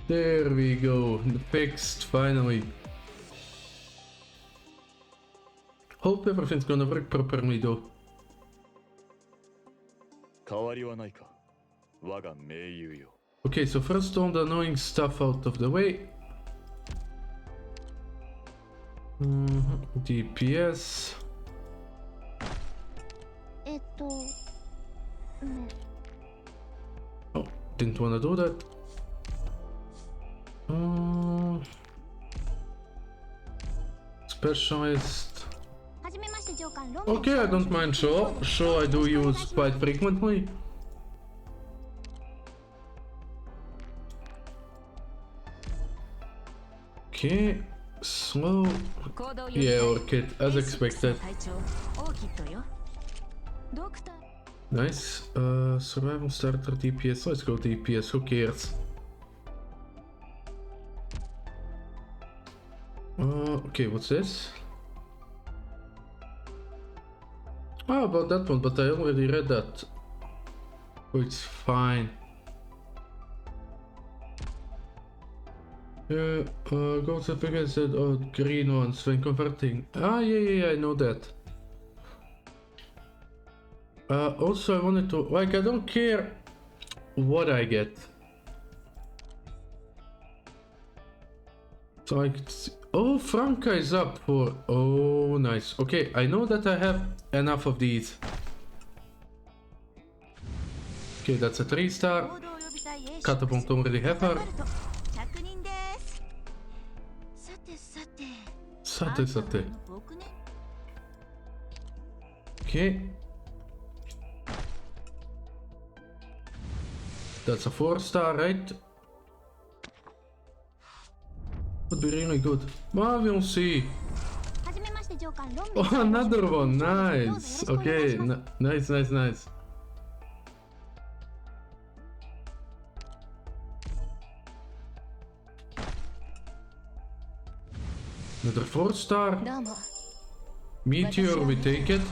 There we go. Fixed, finally. Hope everything's gonna work properly though. 変わりはないか。我が盟友よ。Okay, so first all the annoying stuff out of the way. DPS. Oh, didn't want to do that. Specialist. Okay, I don't mind Shaw. Shaw I do use quite frequently. Okay, slow. Yeah, Orchid, as expected. Nice. Survival starter DPS. Let's go DPS, who cares? Okay, what's this? Oh, about that one, but I already read that. So it's fine. Go to the biggest green ones when converting. Ah, yeah, I know that. Also, I wanted to, like, I don't care what I get. So I could see, oh, Franca is up for, oh, nice. Okay, I know that I have enough of these. Okay, that's a 3-star. Catapult already have her. Sate. Okay. That's a 4-star, right? Would be really good. Well, we'll see. Oh, another one. Nice. Okay, nice. Another 4-star. Meteor, we take it.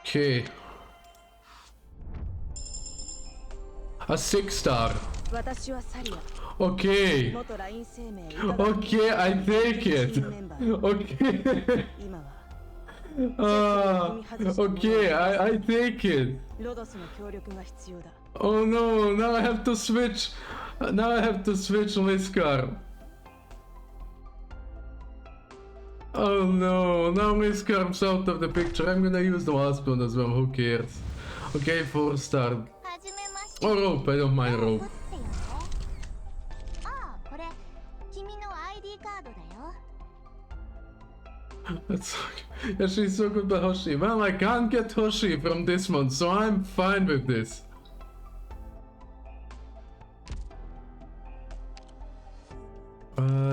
Okay. A 6-star. Okay. Okay, I take it. Okay. Okay, I take it. Oh no, now I have to switch. Now I have to switch Liskar. Oh no, now Liskar's out of the picture. I'm gonna use the last one as well, who cares? Okay, 4-star. Oh, rope, I don't mind rope. That's okay. Yeah, she's so good by Hoshi. Well, I can't get Hoshi from this one, so I'm fine with this.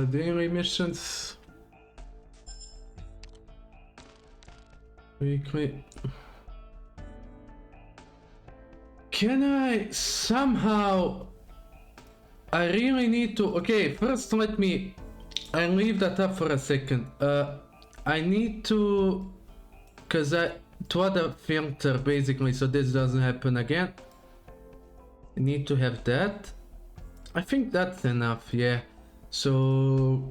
Daily missions. Weekly. Can I somehow... I really need to... Okay, first let me... I leave that up for a second. I need to... Cause to add a filter basically so this doesn't happen again. I need to have that. I think that's enough, yeah. So...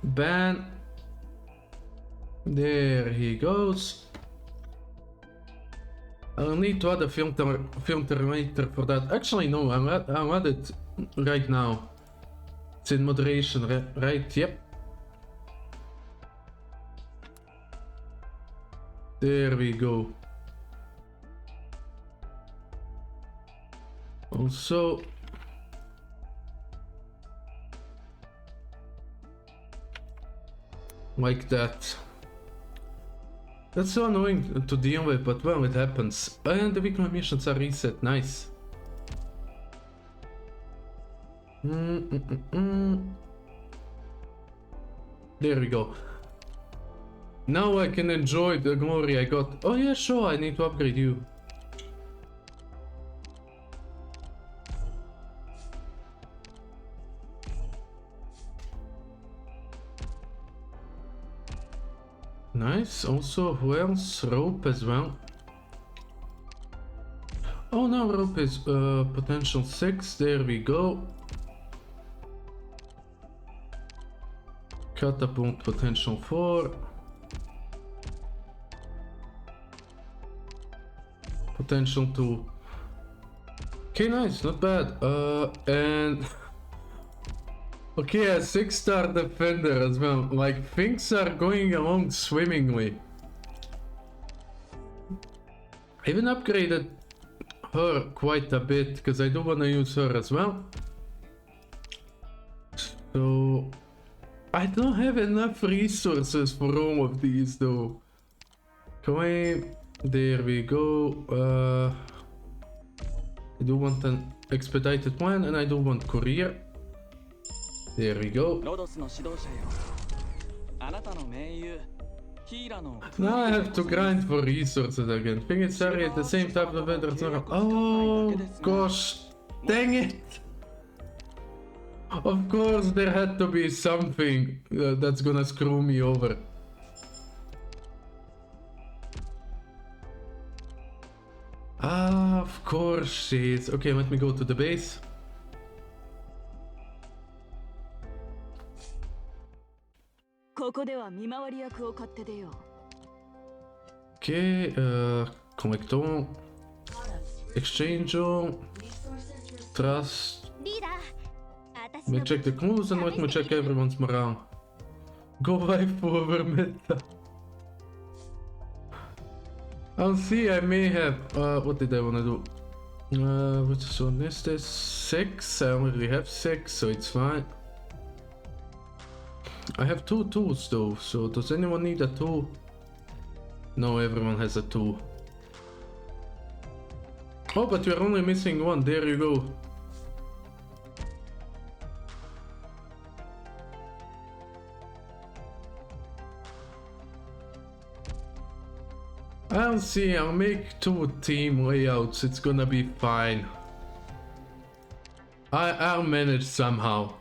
ban... There he goes. I'll need to add a filter later for that. Actually, no, I'll add it right now. It's in moderation, right? Yep. There we go. Also... like that. That's so annoying to deal with, but well, it happens. And the weekly missions are reset, nice. There we go. Now I can enjoy the glory I got. Oh yeah, sure, I need to upgrade you. Nice. Also, who else? Rope as well. Oh no, rope is potential 6. There we go. Catapult potential 4. Potential 2. Okay, nice, not bad. And okay, a 6-star defender as well. Like, things are going along swimmingly. I even upgraded her quite a bit because I do want to use her as well. So I don't have enough resources for all of these though. Claim, there we go. I do want an expedited one and I do want courier. There we go. Now I have to grind for resources again. Thing is, sorry, at the same time the vendors are. Oh gosh, dang it! Of course, there had to be something that's gonna screw me over. Ah, of course she is. Okay, let me go to the base. Okay, collect all. Exchange all. Trust. Let me check the clues and let me check everyone's morale. Go waifu over meta. I'll see, I may have. What did I wanna do? Which one is this? 6? I already have 6, so it's fine. I have 2 tools though, so does anyone need a tool? No, everyone has a tool. Oh, but you're only missing one, there you go. I'll see, I'll make 2 team layouts, it's gonna be fine. I'll manage somehow.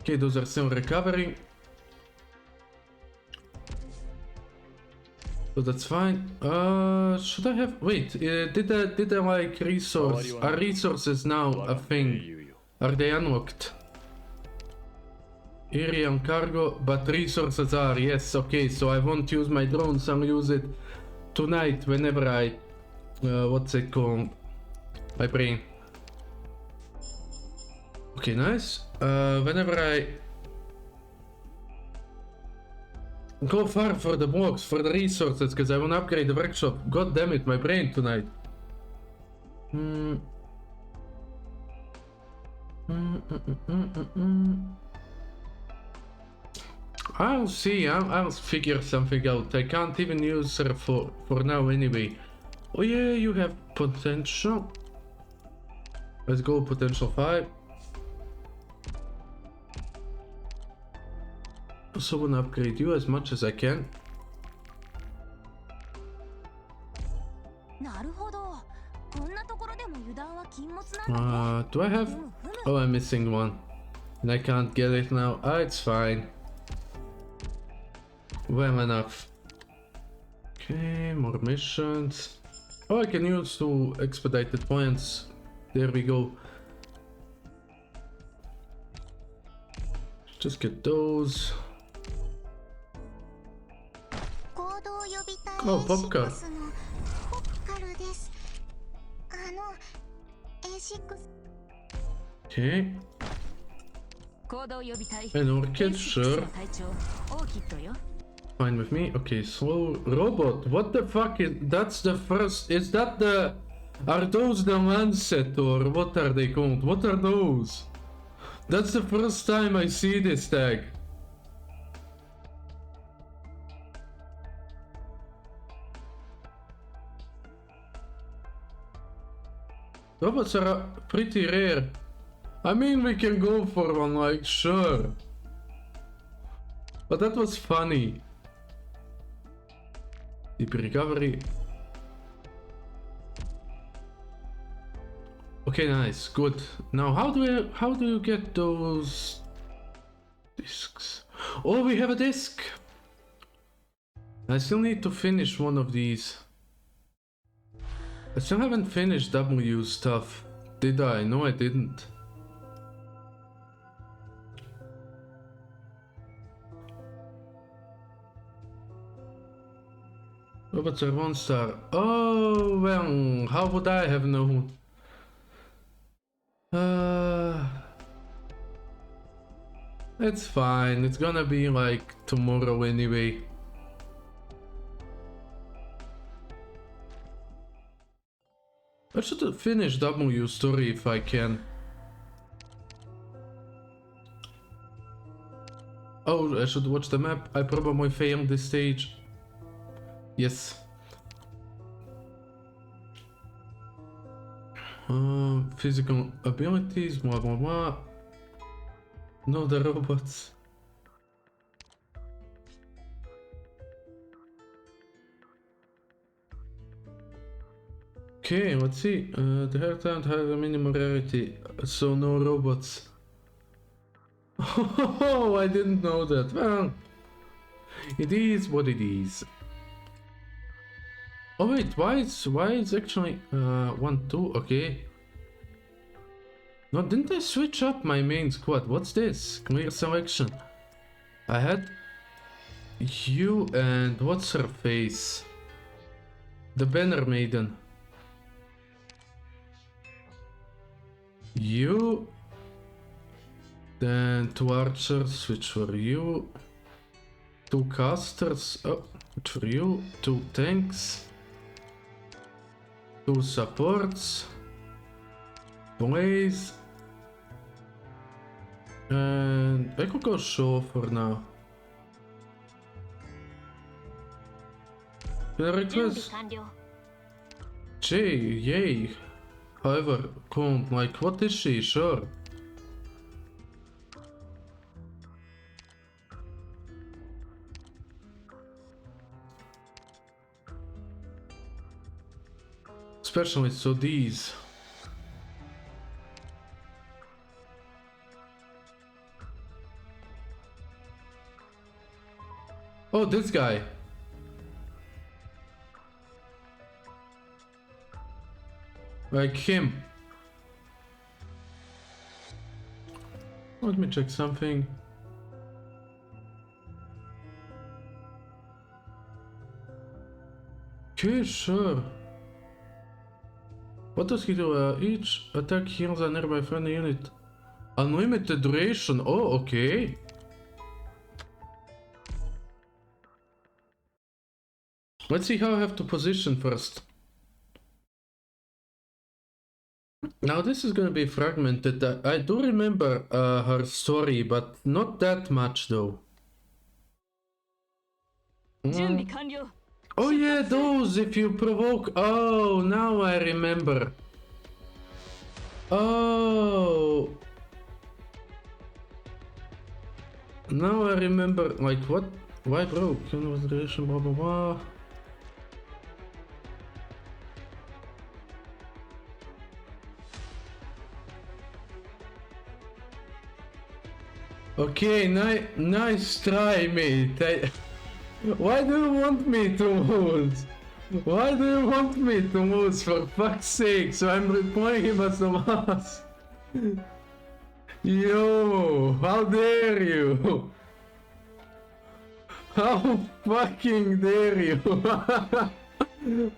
Okay, those are still recovering. So that's fine. Should I have... Wait, did I like resource... Are resources now a thing? Are they unlocked? Area on cargo, but resources are, yes, okay, so I won't use my drones, I'll use it tonight whenever I... what's it called? My brain. Okay, nice. Whenever I go far for the blocks, for the resources, because I want to upgrade the workshop. God damn it, my brain tonight. I'll see, I'll figure something out. I can't even use her for now anyway. Oh yeah, you have potential. Let's go potential 5. Also want to upgrade you as much as I can. Do I have... Oh, I'm missing one. And I can't get it now. Ah, it's fine. Well enough. Okay, more missions. Oh, I can use 2 expedited points. There we go. Just get those. Oh, Popcar. Okay. An orchid, sure. Fine with me. Okay, slow robot. What the fuck is... That's the first... Is that the... Are those the Lancet or what are they called? What are those? That's the first time I see this tag. Robots are pretty rare. I mean, we can go for one, like, sure. But that was funny. Deep recovery. Okay, nice, good. Now, how do you get those discs? Oh, we have a disc. I still need to finish one of these. I still haven't finished W stuff. Did I? No, I didn't. Robots are 1 star. Oh, well, how would I have known? It's fine. It's gonna be like tomorrow anyway. I should finish W story if I can. Oh, I should watch the map. I probably failed this stage. Yes. Physical abilities, blah blah blah. No, the robots. Okay, let's see. The hair talent has a minimum rarity, so no robots. Oh, I didn't know that. Well, it is what it is. Oh wait, why is actually 1, 2? Okay. No, didn't I switch up my main squad? What's this? Clear selection. I had you and what's her face? The Banner Maiden. You. Then 2 archers, which were you. 2 casters, oh, which were you. 2 tanks. 2 supports. Blaze. And I could go show for now. Can I request? Jay, yay. However, count, like, what is she? Sure. Especially so these. Oh, this guy. Like him. Let me check something. Okay, sure. What does he do? Each attack heals a nearby friendly unit. Unlimited duration. Oh, okay. Let's see how I have to position first. Now this is gonna be fragmented. I do remember her story, but not that much though. Oh yeah, those if you provoke. Oh, now I remember. Oh. Now I remember, like what? Why broke? Consideration, blah blah blah. Okay, nice try, mate. Why do you want me to lose? Why do you want me to lose, for fuck's sake? So I'm replaying him as the boss. Yo, how dare you? How fucking dare you?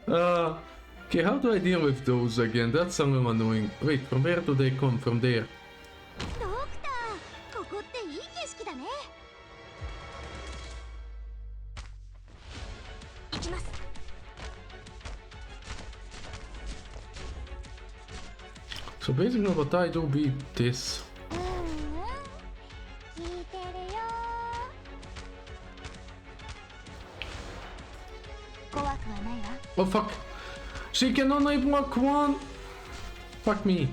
Okay, how do I deal with those again? That's a little annoying. Wait, from where do they come? From there. So basically what I do beat this. Oh fuck! She can only block 1! Fuck me.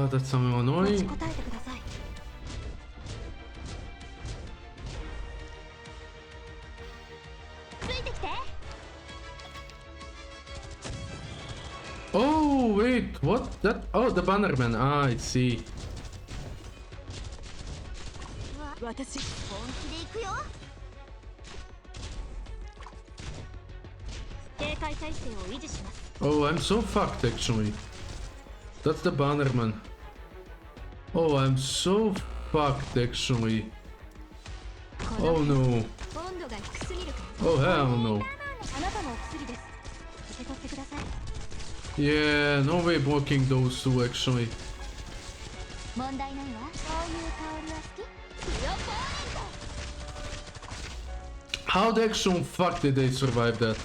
That's something annoying. てきて。 Oh, wait, what? That? Oh, the Bannerman. Ah, I see. 私本気で行くよ。警戒態勢を維持します。 Oh, I'm so fucked actually. That's the Bannerman. Oh, I'm so fucked actually. Oh no. 温度が低すぎるから。 Oh hell no. あなたのお薬です。受け取ってください。 Yeah, no way blocking those two actually. 問題ないわ。そういう香りは好き？プロポー How the actual fuck did they survive that?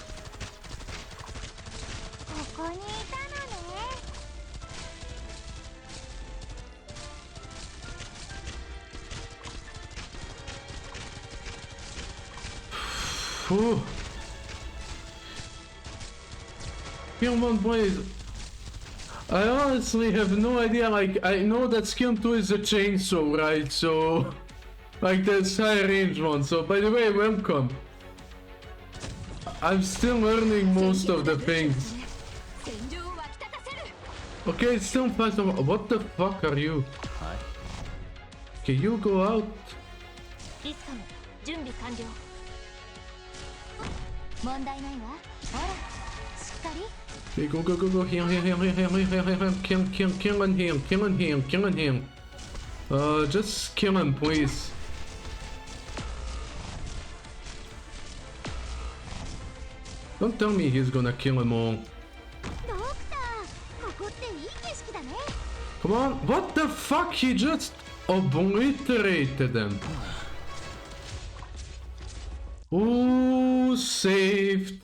ここにいたのね。 Whew. Kilmon Blaze. I honestly have no idea, like, I know that skill 2 is a chainsaw, right? So, like, that's high range one. So, by the way, welcome. I'm still learning most of the things. 戦場を沸き立たせる。 Okay, it's still fast. What the fuck are you? Okay, you go out. リスカム準備完了。問題ないわ。ほら、しっかり。 Okay, go, go, go, go. Heal, heal, heal, heal, heal, heal, heal, heal. Kill, kill, kill and heal. Kill and heal. Kill and heal. Just kill him, please. Don't tell me he's gonna kill them all. ドクター、ここっていい景色だね。 Come on. What the fuck? He just obliterated them. Ooh, saved.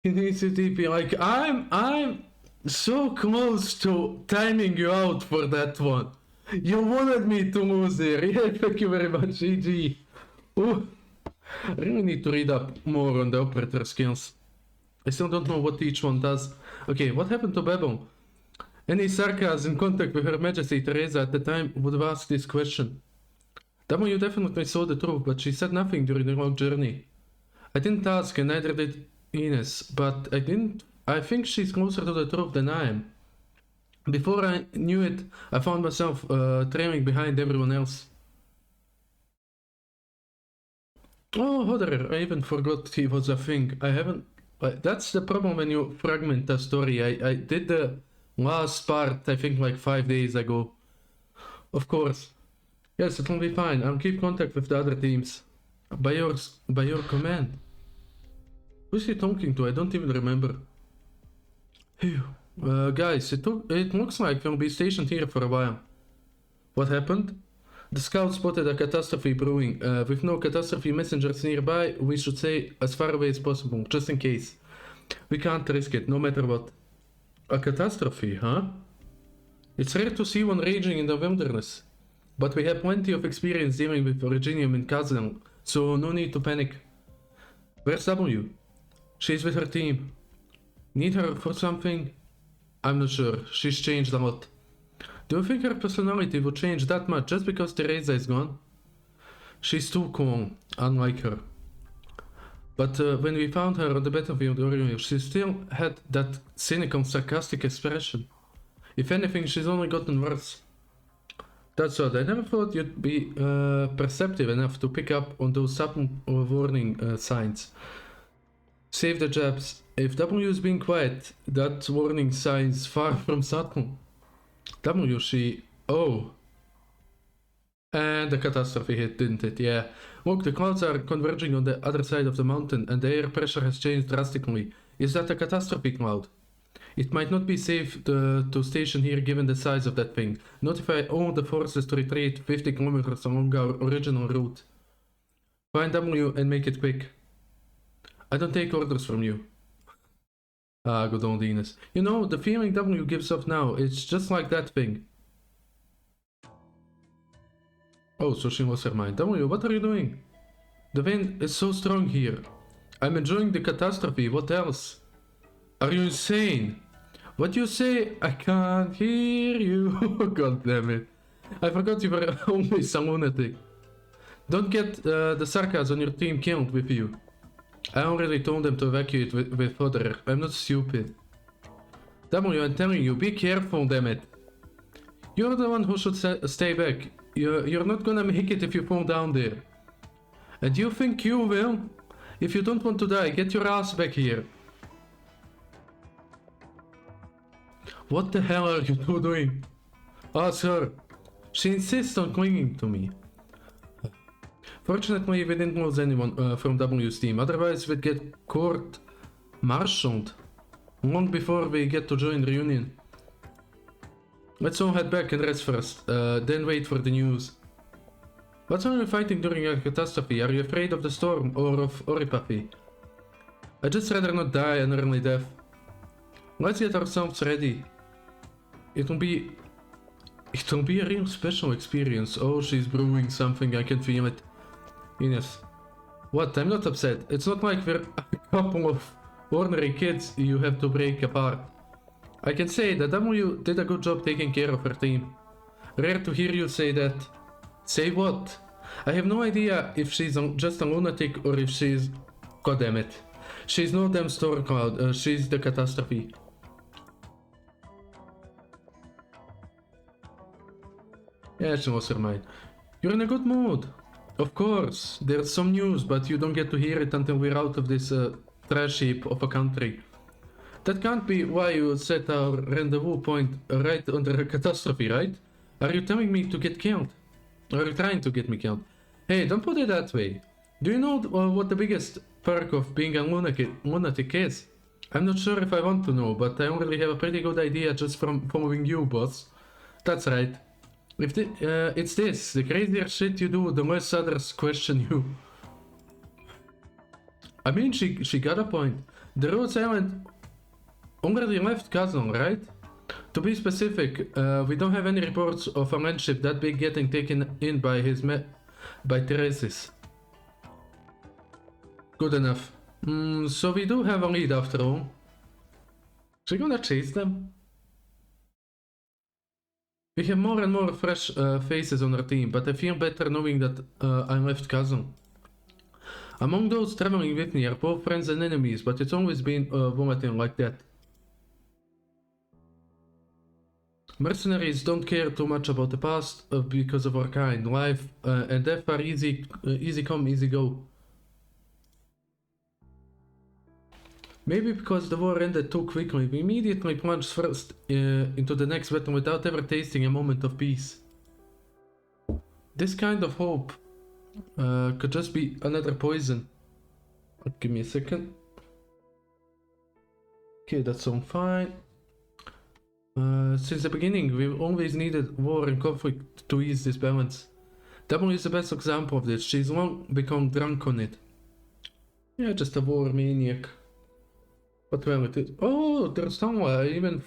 He needs to TP. Like, I'm so close to timing you out for that one. You wanted me to lose here. Yeah, thank you very much, GG. Ooh. I really need to read up more on the operator skills. I still don't know what each one does. Okay, what happened to Bebel? Any Sarkas in contact with Her Majesty Teresa at the time would have asked this question. W definitely saw the truth, but she said nothing during the long journey. I didn't ask, and neither did Ines, but I think she's closer to the truth than I am. Before I knew it, I found myself trailing behind everyone else. Oh, Hodder, I even forgot he was a thing. I haven't... That's the problem when you fragment a story. I did the last part, I think, like 5 days ago. Of course. Yes, it will be fine. I'll keep contact with the other teams. By your command. Who's he talking to? I don't even remember. Phew. Guys, it looks like we'll be stationed here for a while. What happened? The scout spotted a catastrophe brewing. With no catastrophe messengers nearby, we should stay as far away as possible, just in case. We can't risk it, no matter what. A catastrophe, huh? It's rare to see one raging in the wilderness. But we have plenty of experience dealing with Originium in Kazan, so no need to panic. Where's W? She's with her team. Need her for something? I'm not sure. She's changed a lot. Do you think her personality would change that much just because Teresa is gone? She's too calm, unlike her. But when we found her on the battlefield earlier, she still had that cynical, sarcastic expression. If anything, she's only gotten worse. That's odd. I never thought you'd be perceptive enough to pick up on those subtle warning signs. Save the jabs. If W is being quiet, that warning sign's far from subtle. W, she... Oh. And the catastrophe hit, didn't it? Yeah. Look, the clouds are converging on the other side of the mountain, and the air pressure has changed drastically. Is that a catastrophe cloud? It might not be safe to station here given the size of that thing. Notify all the forces to retreat 50 kilometers along our original route. Find W and make it quick. I don't take orders from you. Ah, good old Ines. You know, the feeling W gives off now, it's just like that thing. Oh, so she lost her mind. W, what are you doing? The wind is so strong here. I'm enjoying the catastrophe, what else? Are you insane? What you say? I can't hear you. God damn it. I forgot you were always a lunatic. Don't get the sarcasm on your team killed with you. I already told them to evacuate with fodder. I'm not stupid. W, I'm telling you, be careful, damn it. You're the one who should stay back. You're not gonna make it if you fall down there. And you think you will? If you don't want to die, get your ass back here. What the hell are you two doing? Ask her. She insists on clinging to me. Fortunately, we didn't lose anyone from W's team, otherwise we'd get court-martialed long before we get to join reunion. Let's all head back and rest first, then wait for the news. What's are you fighting during a catastrophe? Are you afraid of the storm or of Oripathy? I'd just rather not die an early death. Let's get ourselves ready. It'll be a real special experience. Oh, she's brewing something, I can feel it. Ines. What? I'm not upset. It's not like we're a couple of ordinary kids you have to break apart. I can say that W did a good job taking care of her team. Rare to hear you say that. Say what? I have no idea if she's just a lunatic or if she's... God damn it. She's no damn storm cloud. She's the catastrophe. Yeah, she lost her mind. You're in a good mood. Of course, there's some news, but you don't get to hear it until we're out of this trash heap of a country. That can't be why you set our rendezvous point right under a catastrophe, right? Are you telling me to get killed? Or are you trying to get me killed? Hey, don't put it that way. Do you know what the biggest perk of being a lunatic is? I'm not sure if I want to know, but I already have a pretty good idea just from following you, boss. That's right. If it's this, the crazier shit you do, the less others question you. I mean, she got a point. The Rhodes Island already left Kazan, right? To be specific, we don't have any reports of a landship that big getting taken in by by Theresis. Good enough. So we do have a lead after all. Is she gonna chase them? We have more and more fresh faces on our team, but I feel better knowing that I left Kazan. Among those traveling with me are both friends and enemies, but it's always been volatile like that. Mercenaries don't care too much about the past because of our kind. Life and death are easy come, easy go. Maybe because the war ended too quickly, we immediately plunged first into the next battle without ever tasting a moment of peace. This kind of hope could just be another poison. Give me a second. Okay, that's all fine. Since the beginning, we've always needed war and conflict to ease this balance. W is the best example of this. She's long become drunk on it. Yeah, just a war maniac. What well it is. Oh, there's someone I even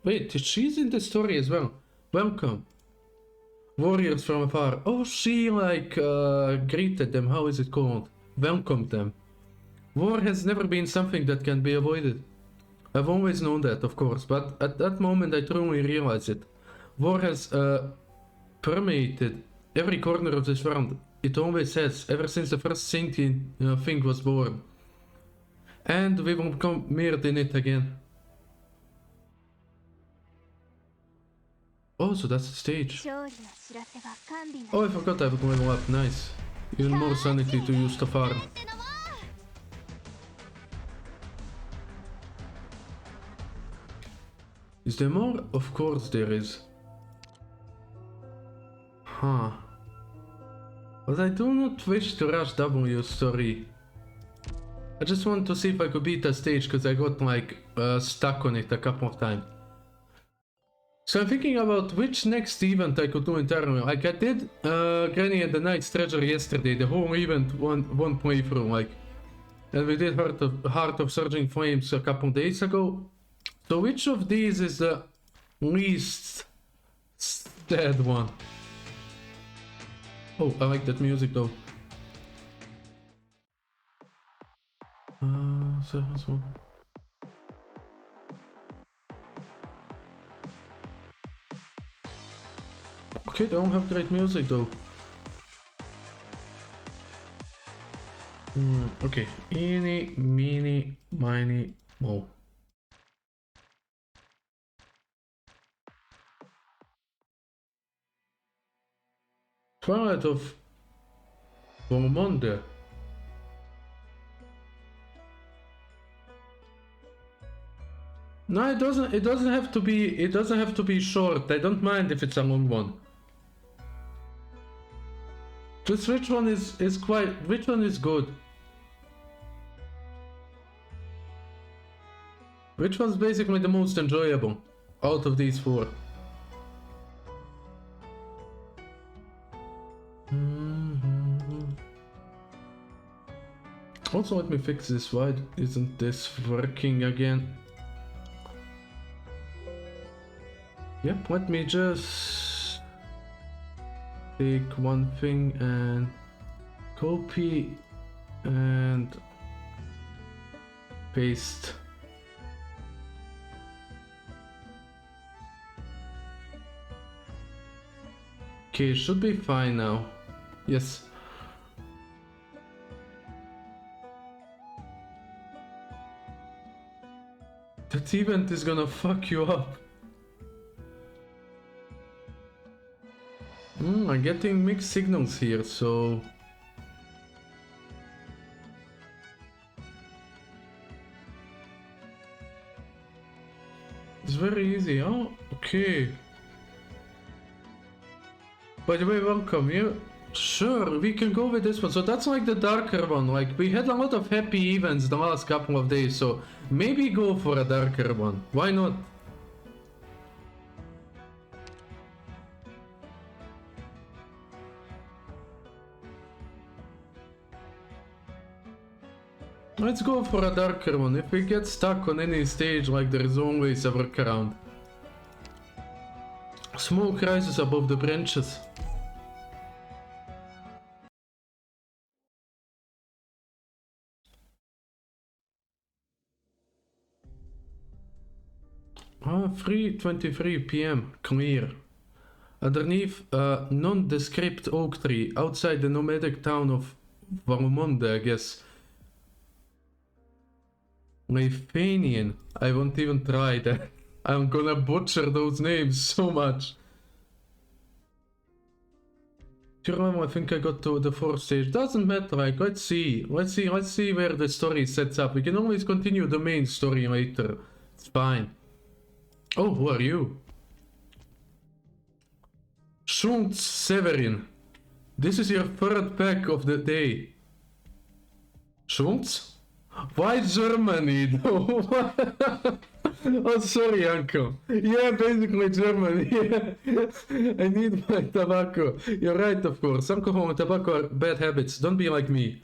wait, she's in the story as well. Welcome. Warriors from afar. Oh, she like greeted them. How is it called? Welcomed them. War has never been something that can be avoided. I've always known that, of course, but at that moment I truly realized it. War has permeated every corner of this world. It always has, ever since the first sentient thing was born. And we will become mired in it again. Oh, so that's the stage. Oh, I forgot I would level up, nice. Even more sanity to use to farm. Is there more? Of course there is. Huh. But I do not wish to rush W's story. I just want to see if I could beat that stage because I got like stuck on it a couple of times. So I'm thinking about which next event I could do entirely. Like I did Granny and the Knight's Treasure yesterday, the whole event one playthrough, like. And we did Heart of Surging Flames a couple days ago. So which of these is the least sad one? Oh, I like that music though. So this one. Okay, they don't have great music though. Okay, eeny, meeny, miny, mo. Twilight of Varamonde. No, it doesn't. It doesn't have to be. It doesn't have to be short. I don't mind if it's a long one. Just which one is quite. Which one is good? Which one's basically the most enjoyable out of these four? Also, let me fix this. Why isn't this working again? Yep, let me just take one thing and copy and paste. Okay, should be fine now. Yes. That event is gonna fuck you up. I'm getting mixed signals here, so... It's very easy. Oh, okay. By the way, welcome. Yeah, sure, we can go with this one. So that's like the darker one. Like, we had a lot of happy events the last couple of days, so maybe go for a darker one. Why not? Let's go for a darker one. If we get stuck on any stage, like, there is always a workaround. Smoke rises above the branches. Ah, 3:23 p.m. Clear. Underneath a nondescript oak tree outside the nomadic town of Varamonde, I guess. Leifanian. I won't even try that. I'm gonna butcher those names so much. Do you remember? I think I got to the fourth stage. Doesn't matter. Like, let's see where the story sets up. We can always continue the main story later. It's fine. Oh, who are you? Schultz Severin. This is your third pack of the day. Schultz? Why Germany though? Oh, sorry, uncle. Yeah, basically Germany. I need my tobacco. You're right, of course. Alcohol and tobacco are bad habits. Don't be like me.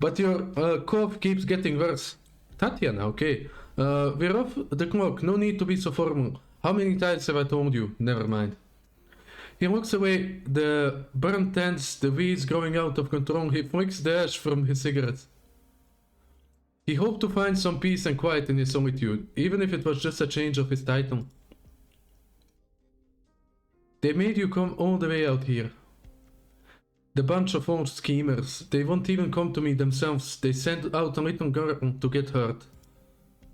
But your cough keeps getting worse. Tatiana, okay. We're off the clock. No need to be so formal. How many times have I told you? Never mind. He looks away. The burnt ends, the weeds growing out of control. He flicks the ash from his cigarette. He hoped to find some peace and quiet in his solitude, even if it was just a change of his title. They made you come all the way out here. The bunch of old schemers. They won't even come to me themselves. They send out a little girl to get hurt.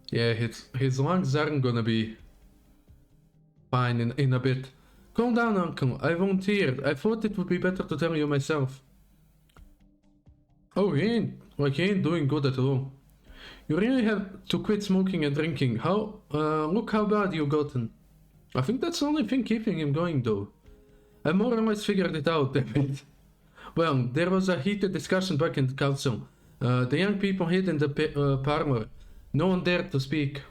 Yeah, his lungs aren't gonna be fine in a bit. Calm down, uncle. I volunteered. I thought it would be better to tell you myself. Oh, he ain't doing good at all. You really have to quit smoking and drinking. Look how bad you've gotten. I think that's the only thing keeping him going, though. I more or less figured it out, damn it. Well, there was a heated discussion back in the council. The young people hid in the parlor. No one dared to speak.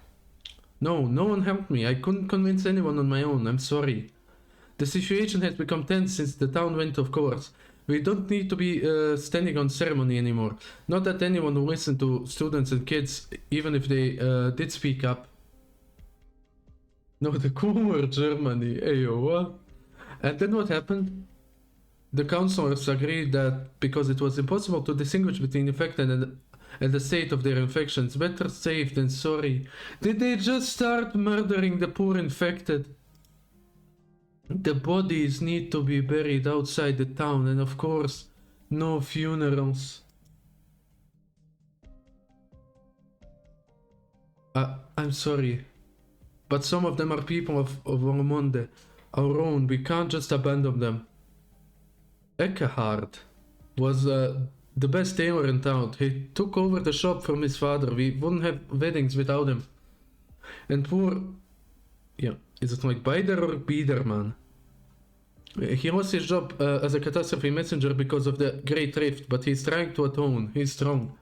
No one helped me. I couldn't convince anyone on my own. I'm sorry. The situation has become tense since the town went off course. We don't need to be standing on ceremony anymore. Not that anyone will listen to students and kids, even if they did speak up. No, the cooler Germany. Ayo, what? And then what happened? The councillors agreed that because it was impossible to distinguish between infected and the state of their infections, better safe than sorry. Did they just start murdering the poor infected? The bodies need to be buried outside the town, and of course, no funerals. I'm sorry, but some of them are people of Warmonde, our own. We can't just abandon them. Eckhard was the best tailor in town. He took over the shop from his father. We wouldn't have weddings without him. And poor... Yeah, is it like Bider or Biederman? He lost his job as a catastrophe messenger because of the Great Rift, but he's trying to atone. He's strong.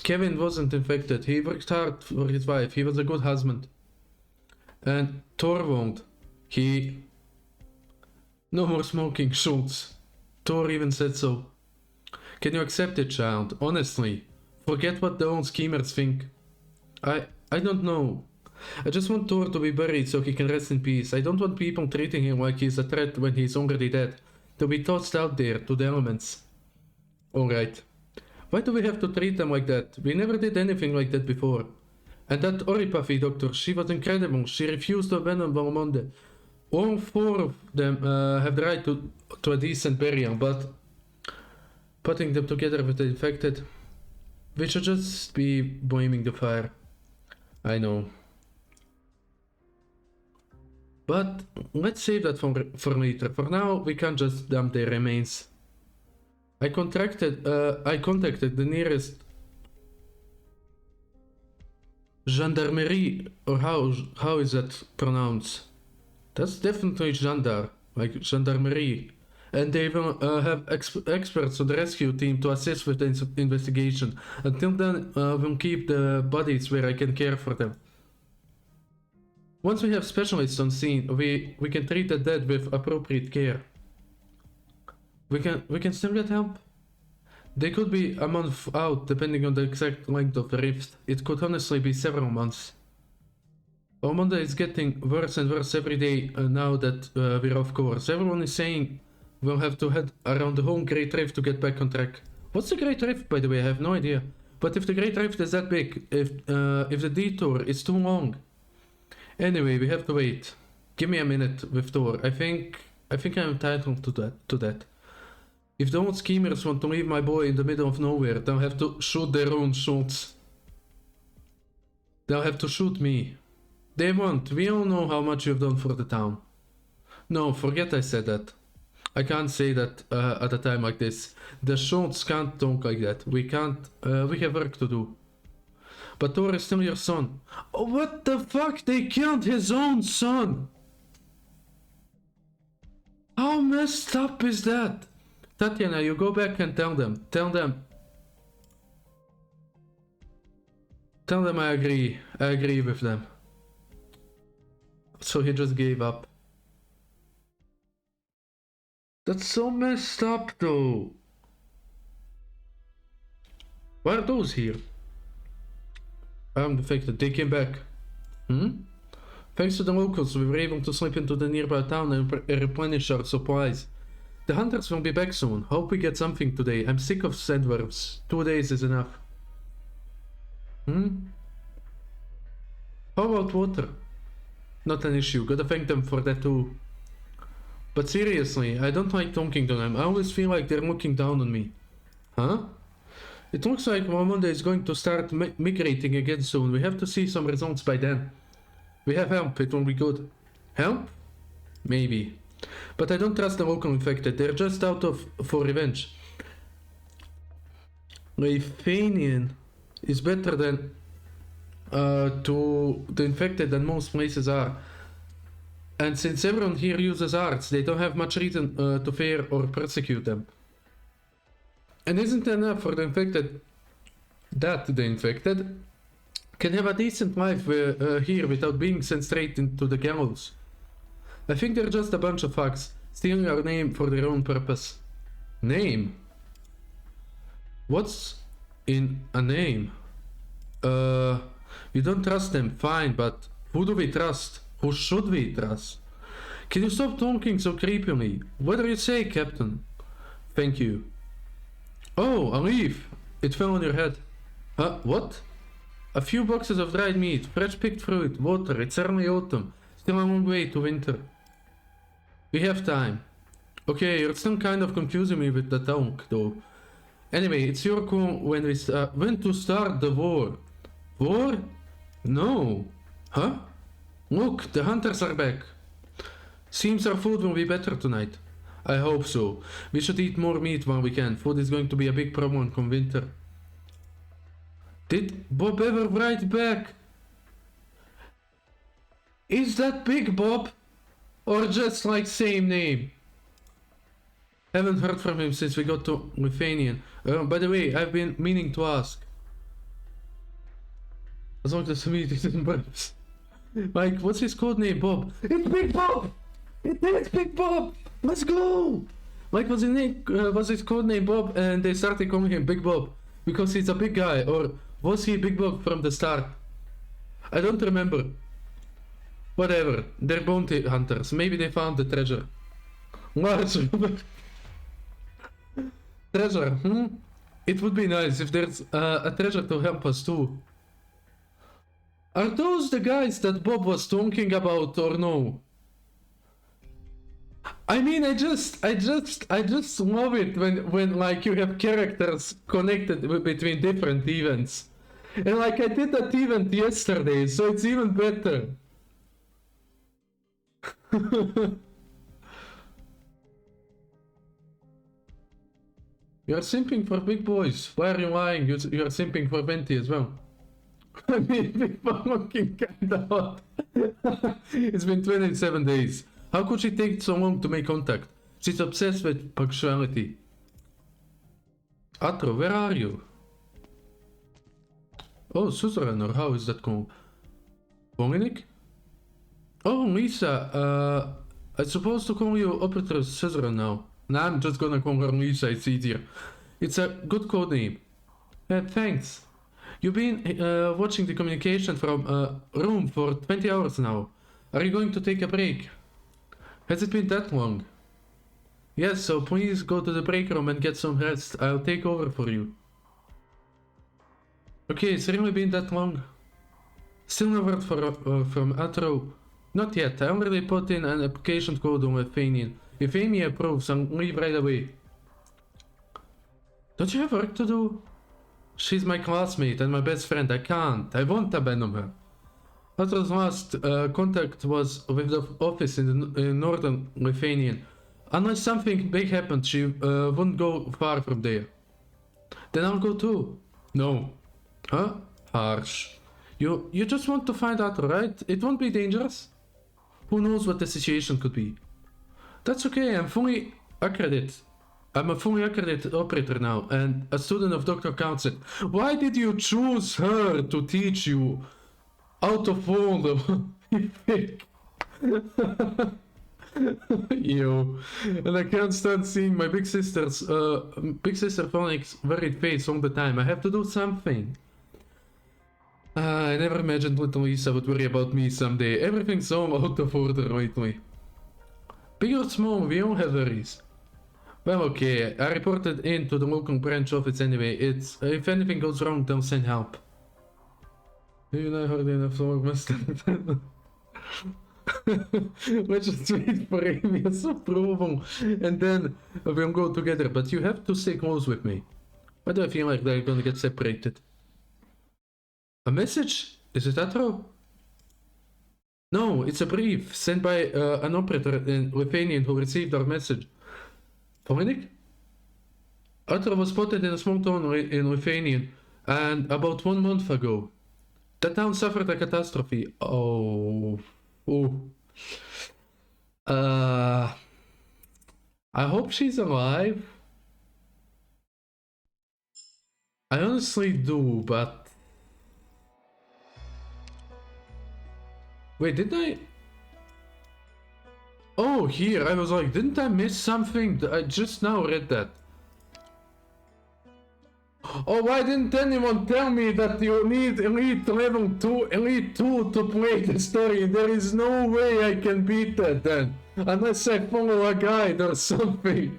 Kevin wasn't infected. He worked hard for his wife. He was a good husband. And Torvald, he... No more smoking, Schultz. Thor even said so. Can you accept it, child? Honestly. Forget what the old schemers think. I don't know. I just want Thor to be buried so he can rest in peace. I don't want people treating him like he's a threat when he's already dead. To be tossed out there to the elements. Alright. Why do we have to treat them like that? We never did anything like that before. And that Oripafi doctor, she was incredible. She refused to abandon Valmonde. All 4 of them have the right to a decent burial, but putting them together with the infected, we should just be blaming the fire. I know. But let's save that for later. For now, we can't just dump their remains. I contacted the nearest gendarmerie, or how is that pronounced? That's definitely Gendarme, like gendarmerie. And they will have experts on the rescue team to assist with the investigation. Until then, we'll keep the bodies where I can care for them. Once we have specialists on scene, we can treat the dead with appropriate care. We can still get help. They could be a month out, depending on the exact length of the rift. It could honestly be several months. Warmonde is getting worse and worse every day now that we're off course. Everyone is saying we'll have to head around the whole Great Rift to get back on track. What's the Great Rift, by the way? I have no idea. But if the Great Rift is that big, if the detour is too long... Anyway, we have to wait. Give me a minute with Thor. I think I'm entitled to that. If the old schemers want to leave my boy in the middle of nowhere, they'll have to shoot their own shots. They'll have to shoot me. They won't. We all know how much you've done for the town. No, forget I said that. I can't say that at a time like this. The Schultz can't talk like that. We can't. We have work to do. But Thor is still your son. Oh, what the fuck? They killed his own son! How messed up is that? Tatiana, you go back and tell them. Tell them I agree. I agree with them. So he just gave up. That's so messed up though. Why are those here? I'm defected. They came back. Thanks to the locals, we were able to slip into the nearby town and replenish our supplies. The hunters will be back soon. Hope we get something today. I'm sick of sandworms. 2 days is enough. How about water? Not an issue. Gotta thank them for that too. But seriously, I don't like talking to them. I always feel like they're looking down on me. Huh? It looks like Warmonde is going to start migrating again soon. We have to see some results by then. We have help, it will be good. Help? Maybe. But I don't trust the local infected. They're just out for revenge. Leifanian is better than to the infected than most places are. And since everyone here uses arts, they don't have much reason to fear or persecute them. And isn't it enough for the infected that the infected can have a decent life here without being sent straight into the gallows? I think they're just a bunch of fucks, stealing our name for their own purpose. Name? What's in a name? We don't trust them, fine, but who do we trust? Who should we trust? Can you stop talking so creepily? What do you say, Captain? Thank you. Oh, a leaf! It fell on your head. What? A few boxes of dried meat, fresh picked fruit, water, it's early autumn. Still a long way to winter. We have time. Okay, you're still kind of confusing me with the tongue, though. Anyway, it's your call when when to start the war. War? No. Huh? Look, the hunters are back. Seems our food will be better tonight. I hope so. We should eat more meat while we can. Food is going to be a big problem come winter. Did Bob ever write back? Is that Big Bob? Or just like same name? Haven't heard from him since we got to Lithuanian. By the way, I've been meaning to ask. As long as the meeting didn't burst. Mike, what's his code name? Bob. It's Big Bob! It is Big Bob! Let's go! Mike was his code name Bob, and they started calling him Big Bob because he's a big guy, or was he Big Bob from the start? I don't remember. Whatever, they're bounty hunters. Maybe they found the treasure. Large treasure, It would be nice if there's a treasure to help us too. Are those the guys that Bob was talking about or no? I mean, I just love it when like you have characters connected between different events. And like I did that event yesterday, so it's even better. You're simping for big boys. Why are you lying? You're simping for Venti as well. I mean, Big Bob looking kinda hot. It's been 27 days. How could she take so long to make contact? She's obsessed with punctuality. Atro, where are you? Oh, Suzerain, or how is that called? Dominic? Oh, Lisa, I'm supposed to call you Operator Suzerain now. Nah, I'm just gonna call her Lisa, it's easier. It's a good code name. Thanks. You've been watching the communication from room for 20 hours now. Are you going to take a break? Has it been that long? Yes, so please go to the break room and get some rest. I'll take over for you. Okay, it's really been that long. Still no word from Atro. Not yet, I already put in an application code on Lithuanian. If Amy approves, I'll leave right away. Don't you have work to do? She's my classmate and my best friend. I won't abandon her. Atro's last contact was with the office in northern Lithuanian. Unless something big happened, she wouldn't go far from there. Then I'll go too. No. Huh? Harsh. You just want to find out, right? It won't be dangerous. Who knows what the situation could be? That's okay, I'm a fully accredited operator now, and a student of Dr. Council. Why did you choose her to teach you out of all the Yo. And I can't stand seeing my big sister Phoenix worried face all the time. I have to do something. I never imagined little Lisa would worry about me someday. Everything's so out of order lately. Big or small, we all have worries. Well, okay, I reported in to the local branch office anyway. If anything goes wrong, they'll send help. You know how they have so messed up. Let's just wait for Amy's approval and then we'll go together. But you have to stay close with me. Why do I feel like they're gonna get separated? A message? Is it Atro? No, it's a brief sent by an operator in Lithuanian who received our message. Dominic? Atro was spotted in a small town in Lithuanian, and about 1 month ago. The town suffered a catastrophe. Oh. I hope she's alive. I honestly do, but... Wait, didn't I... Oh, here, I was like, didn't I miss something? I just now read that. Oh, why didn't anyone tell me that you need Elite Level 2, Elite 2 to play the story? There is no way I can beat that then. Unless I follow a guide or something.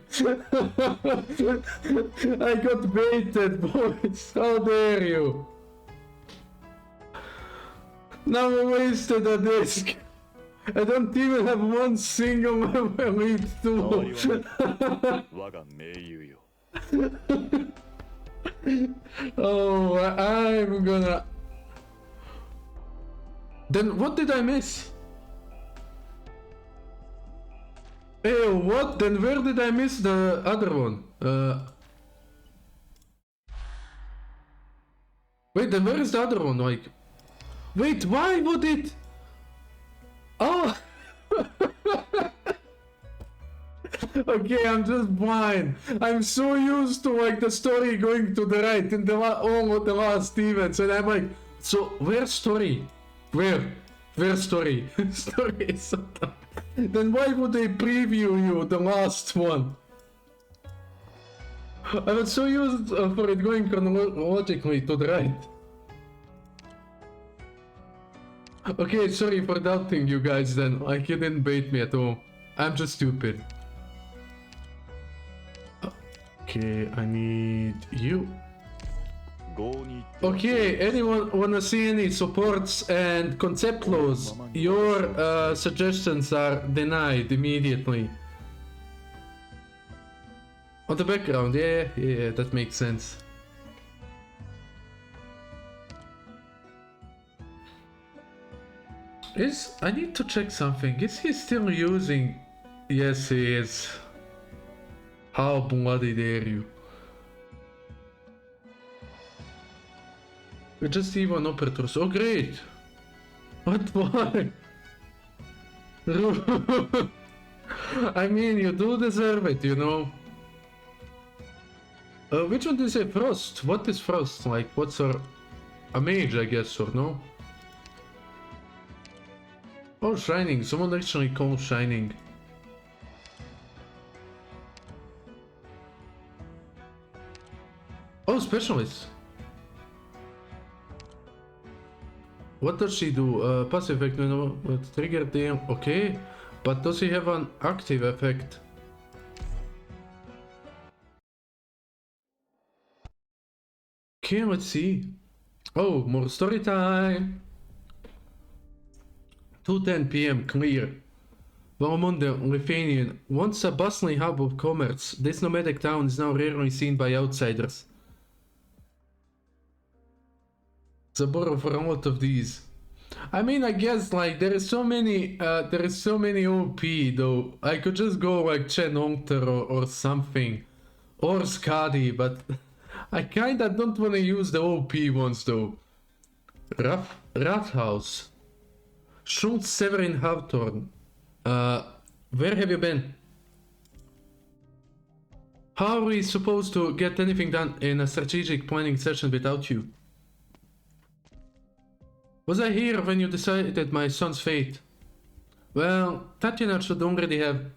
I got baited, boys. How dare you? Now I wasted a disc. I don't even have one single elite 変わ tool. りはない我が盟友よ Oh, I'm gonna. Then what did I miss? Hey, what? Then where did I miss the other one? Wait, then where is the other one? Like, wait, why would it? Oh. Okay, I'm just blind. I'm so used to like the story going to the right in the all of the last events, and I'm like, so where's story? Where's story? Story is so dumb. Then why would they preview you the last one? I was so used for it going chronologically to the right. Okay, sorry for doubting you guys then. Like you didn't bait me at all. I'm just stupid. Okay, I need you. 郷に行っては Okay, anyone wanna see any supports and concept laws? Your suggestions are denied immediately. On the background, yeah, that makes sense. I need to check something. Is he still using? Yes, he is. How bloody dare you? We just see one operators. Oh, great! What? Why? I mean, you do deserve it, you know. Which one is a Frost? What is Frost? Like, what's a mage, I guess, or no? Oh, Shining. Someone actually called Shining. Oh, Specialist. What does she do? Passive effect, no, trigger damn. Okay, but does he have an active effect? Okay, let's see. Oh, more story time. 2:10 p.m. Clear. Valmonde, Lithuanian. Once a bustling hub of commerce, this nomadic town is now rarely seen by outsiders. Zaboro for a lot of these. I mean, I guess like there is so many OP though. I could just go like Chen Hongter or something, or Skadi, but I kinda don't wanna use the OP ones though. Rathaus. Schultz Severin Hawthorne. Where have you been? How are we supposed to get anything done in a strategic planning session without you? Was I here when you decided my son's fate? Well, Tatiana should already have...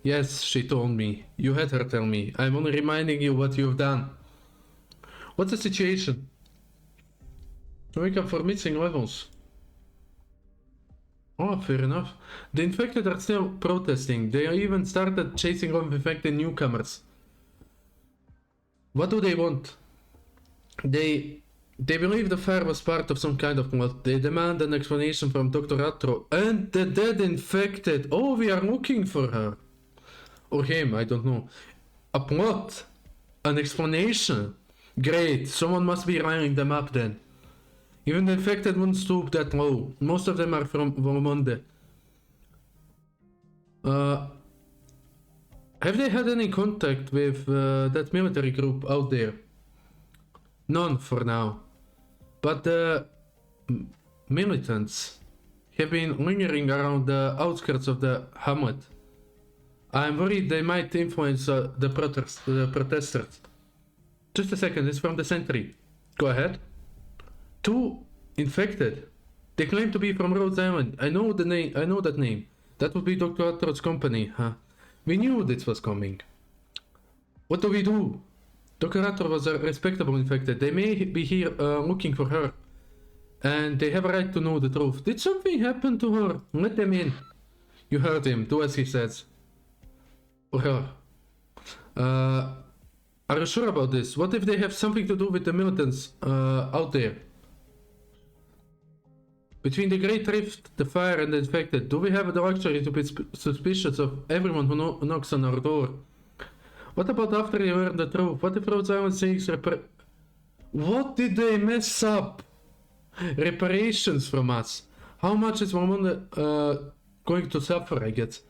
Yes, she told me. You had her tell me. I'm only reminding you what you've done. What's the situation? To make up for missing levels. Oh, fair enough. The infected are still protesting. They even started chasing off infected newcomers. What do they want? They believe the fire was part of some kind of plot. They demand an explanation from Dr. Atro and the dead infected. Oh, we are looking for her. Or him, I don't know. A plot. An explanation. Great, someone must be lining them up then. Even the infected won't stoop that low. Most of them are from Valmonde. Have they had any contact with that military group out there? None for now. But the militants have been lingering around the outskirts of the hamlet. I'm worried they might influence the protesters. Just a second, it's from the sentry. Go ahead. 2 infected. They claim to be from Rhodes Island. I know the name. I know that name. That would be Dr. Atro's company, huh? We knew this was coming. What do we do? Dr. Atro was a respectable infected. They may be here looking for her. And they have a right to know the truth. Did something happen to her? Let them in. You heard him. Do as he says. Or her. Are you sure about this? What if they have something to do with the militants out there? Between the Great Rift, the fire, and the infected, do we have the luxury to be suspicious of everyone who knocks on our door? What about after they learn the truth? What if Rhode Island seeks What did they mess up? Reparations from us. How much is Warmonde going to suffer, I guess?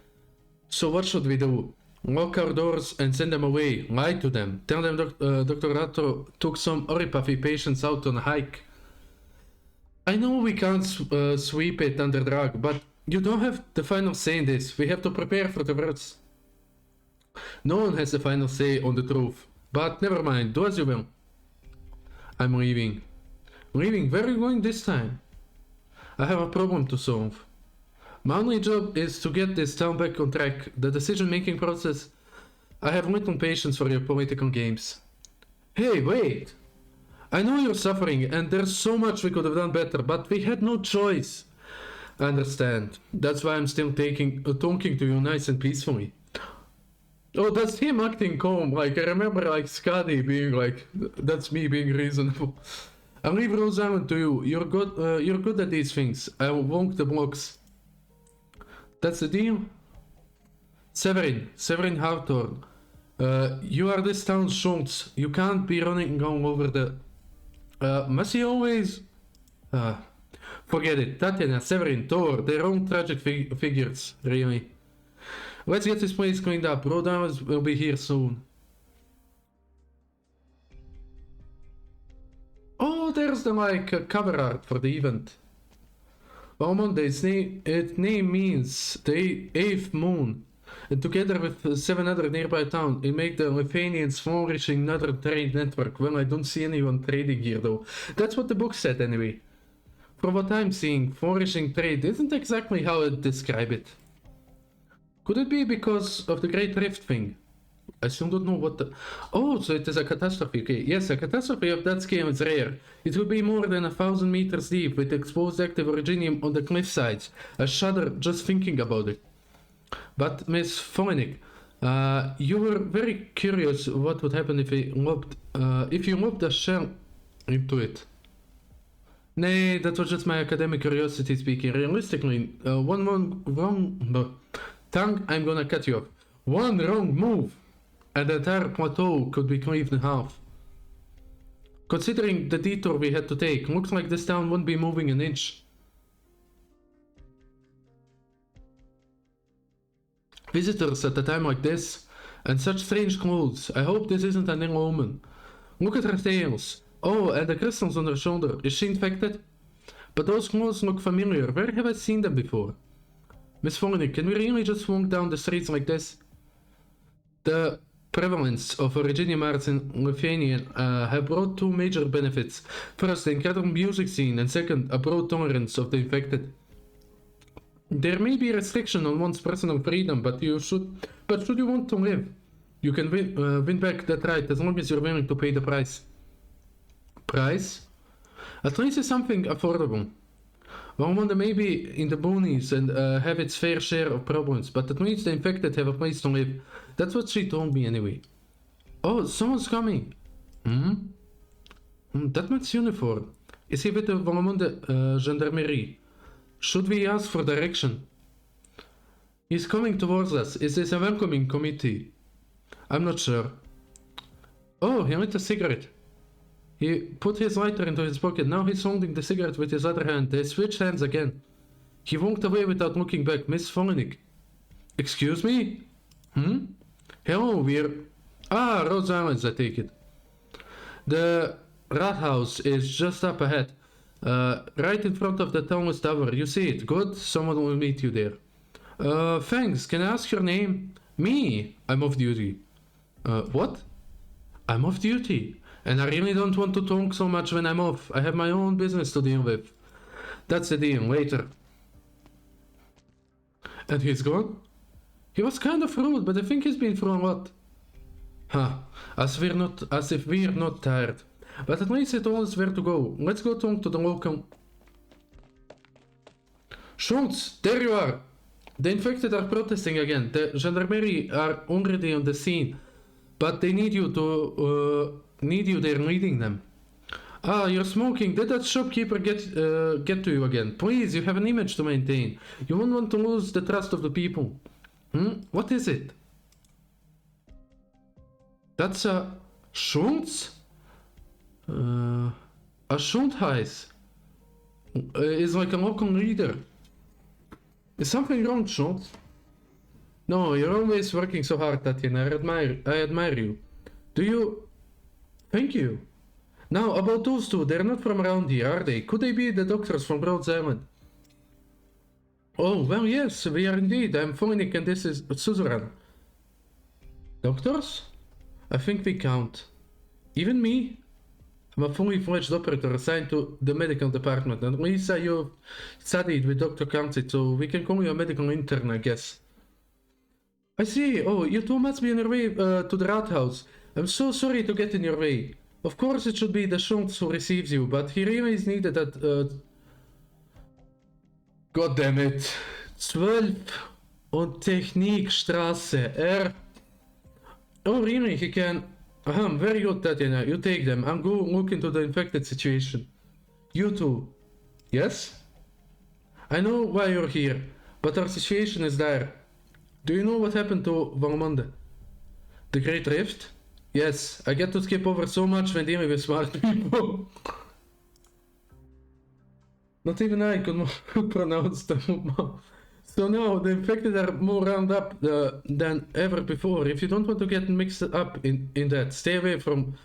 So what should we do? Lock our doors and send them away. Lie to them. Tell them Dr. Rato took some Oripafi patients out on a hike. I know we can't sweep it under the rug, but you don't have the final say in this. We have to prepare for the worst. No one has the final say on the truth. But never mind, do as you will. I'm leaving. Leaving? Where are you going this time? I have a problem to solve. My only job is to get this town back on track. The decision-making process... I have little patience for your political games. Hey, wait! I know you're suffering, and there's so much we could have done better, but we had no choice. I understand. That's why I'm still talking to you nice and peacefully. Oh, that's him acting calm. Like, I remember, like, Scotty being like, that's me being reasonable. I'll leave Rose Island to you. You're good at these things. I'll walk the blocks. That's the deal? Severin Hawthorne. You are this town's Schultz. You can't be running all over the... must he always... forget it. Tatiana, Severin, Thor, their own tragic figures, really. Let's get this place cleaned up. Rhode Island will be here soon. Oh, there's the, like, cover art for the event. Warmonde, its name means the 8th moon. And together with 7 other nearby towns, it makes the Lithuanians flourishing northern trade network. Well, I don't see anyone trading here though. That's what the book said anyway. From what I'm seeing, flourishing trade isn't exactly how I'd describe it. Could it be because of the Great Rift thing? I still don't know what the... Oh, so it is a catastrophe. Okay, yes, a catastrophe of that scale is rare. It will be more than 1,000 meters deep with exposed active originium on the cliff sides. I shudder just thinking about it. But Miss Forenik, you were very curious what would happen if you lobbed a shell into it. Nay, that was just my academic curiosity speaking. Realistically, one wrong... Tongue, I'm gonna cut you off. One wrong move, and the entire plateau could be cleaved in half. Considering the detour we had to take, looks like this town won't be moving an inch. Visitors at a time like this, and such strange clothes. I hope this isn't an ill omen. Look at her tails. Oh, and the crystals on her shoulder. Is she infected? But those clothes look familiar. Where have I seen them before? Miss Forenik, can we really just walk down the streets like this? The prevalence of Originium arts in Lithuania have brought 2 major benefits. First, the incredible music scene, and second, a broad tolerance of the infected. There may be a restriction on one's personal freedom, but should you want to live, you can win back that right as long as you're willing to pay the price. Price? At least it's something affordable. Warmonde may be in the boonies and have its fair share of problems, but at least the infected have a place to live. That's what she told me anyway. Oh, someone's coming. That man's uniform. Is he with the Warmonde Gendarmerie? Should we ask for direction? He's coming towards us. Is this a welcoming committee? I'm not sure. Oh, he lit a cigarette. He put his lighter into his pocket. Now he's holding the cigarette with his other hand. They switched hands again. He walked away without looking back. Miss Forenik. Excuse me? Hello, we're... Ah, Rhode Island, I take it. The Rathaus is just up ahead. Right in front of the tallest tower. You see it. Good. Someone will meet you there. Thanks. Can I ask your name? Me. I'm off duty. What? I'm off duty. And I really don't want to talk so much when I'm off. I have my own business to deal with. That's the deal. Later. And he's gone? He was kind of rude, but I think he's been through a lot. As if we're not tired. But at least he told us where to go. Let's go talk to the local... Schultz, there you are! The infected are protesting again. The gendarmerie are already on the scene. But they need you there leading them. Ah, you're smoking. Did that shopkeeper get to you again? Please, you have an image to maintain. You won't want to lose the trust of the people. What is it? That's a Schultz? A Schultheiss. Is like a local leader. Is something wrong, Schultz? No, you're always working so hard, Tatiana. I admire you. Do you? Thank you. Now, about those two, they're not from around here, are they? Could they be the doctors from Rhodes Island? Oh, well, yes, we are indeed. I'm Phoenix and this is Suzerain. Doctors? I think we count. Even me? I'm a fully fledged operator assigned to the medical department, and Lisa, you've studied with Dr. Council, so we can call you a medical intern, I guess. I see. Oh, you two must be on your way to the Rathaus. I'm so sorry to get in your way. Of course it should be the Schultz who receives you, but he really is needed at... God damn it. 12 und Technikstraße. Oh really, he can... very good, Tatiana. You take them. I'm go look into the infected situation. You too. Yes? I know why you're here, but our situation is dire. Do you know what happened to Valmonde? The Great Rift? Yes, I get to skip over so much when dealing with smart people. Not even I could pronounce them. So now, the infected are more round up than ever before. If you don't want to get mixed up in that, stay away from...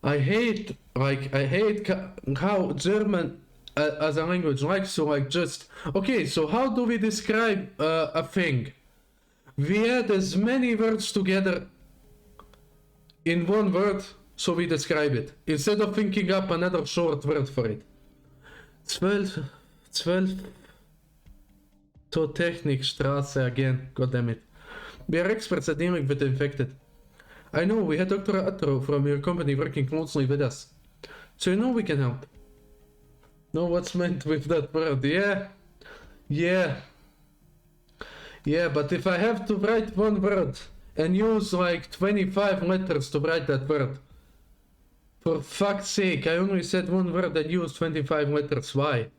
I hate how German as a language likes to just... Okay, so how do we describe a thing? We add as many words together in one word, so we describe it, instead of thinking up another short word for it. 12 to Technikstraße again, god damn it. We are experts at dealing with the infected. I know, we had Dr. Atro from your company working closely with us. So you know we can help. Know what's meant with that word, yeah, but if I have to write one word and use like 25 letters to write that word, for fuck's sake, I only said one word and used 25 letters, why?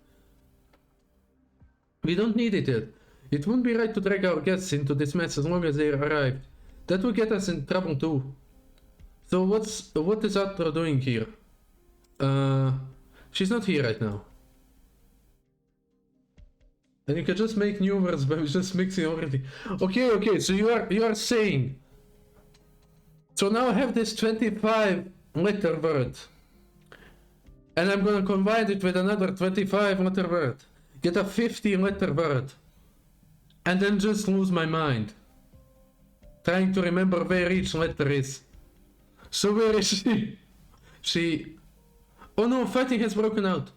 We don't need it yet. It wouldn't be right to drag our guests into this mess as long as they arrived. That would get us in trouble too. So what is Atro doing here? She's not here right now. And you can just make new words by just mixing everything. Okay, so you are saying. So now I have this 25 letter word. And I'm gonna combine it with another 25 letter word. Get a 50 letter word. And then just lose my mind. Trying to remember where each letter is. So where is she? Oh no, fighting has broken out.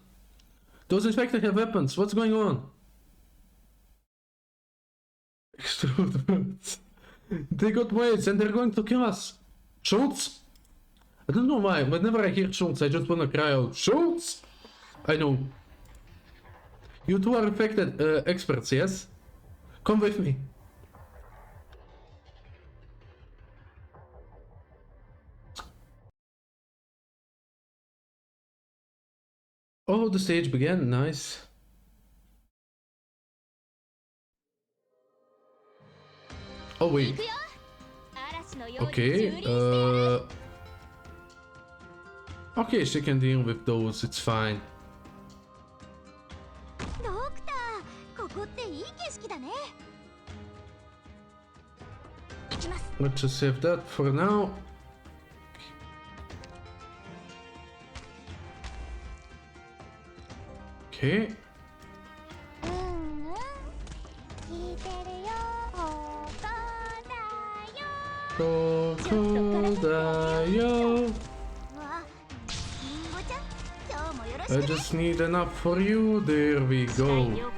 Those infected have weapons. What's going on? Extrude words. They got waves and they're going to kill us. Schultz? I don't know why. Whenever I hear Schultz, I just wanna cry out, Schultz! I know. You two are infected experts, yes? Come with me. Oh, the stage began. Nice. Oh wait. Okay. Okay, she can deal with those. It's fine. Let's just save that for now. Okay. I just need enough for you. There we go.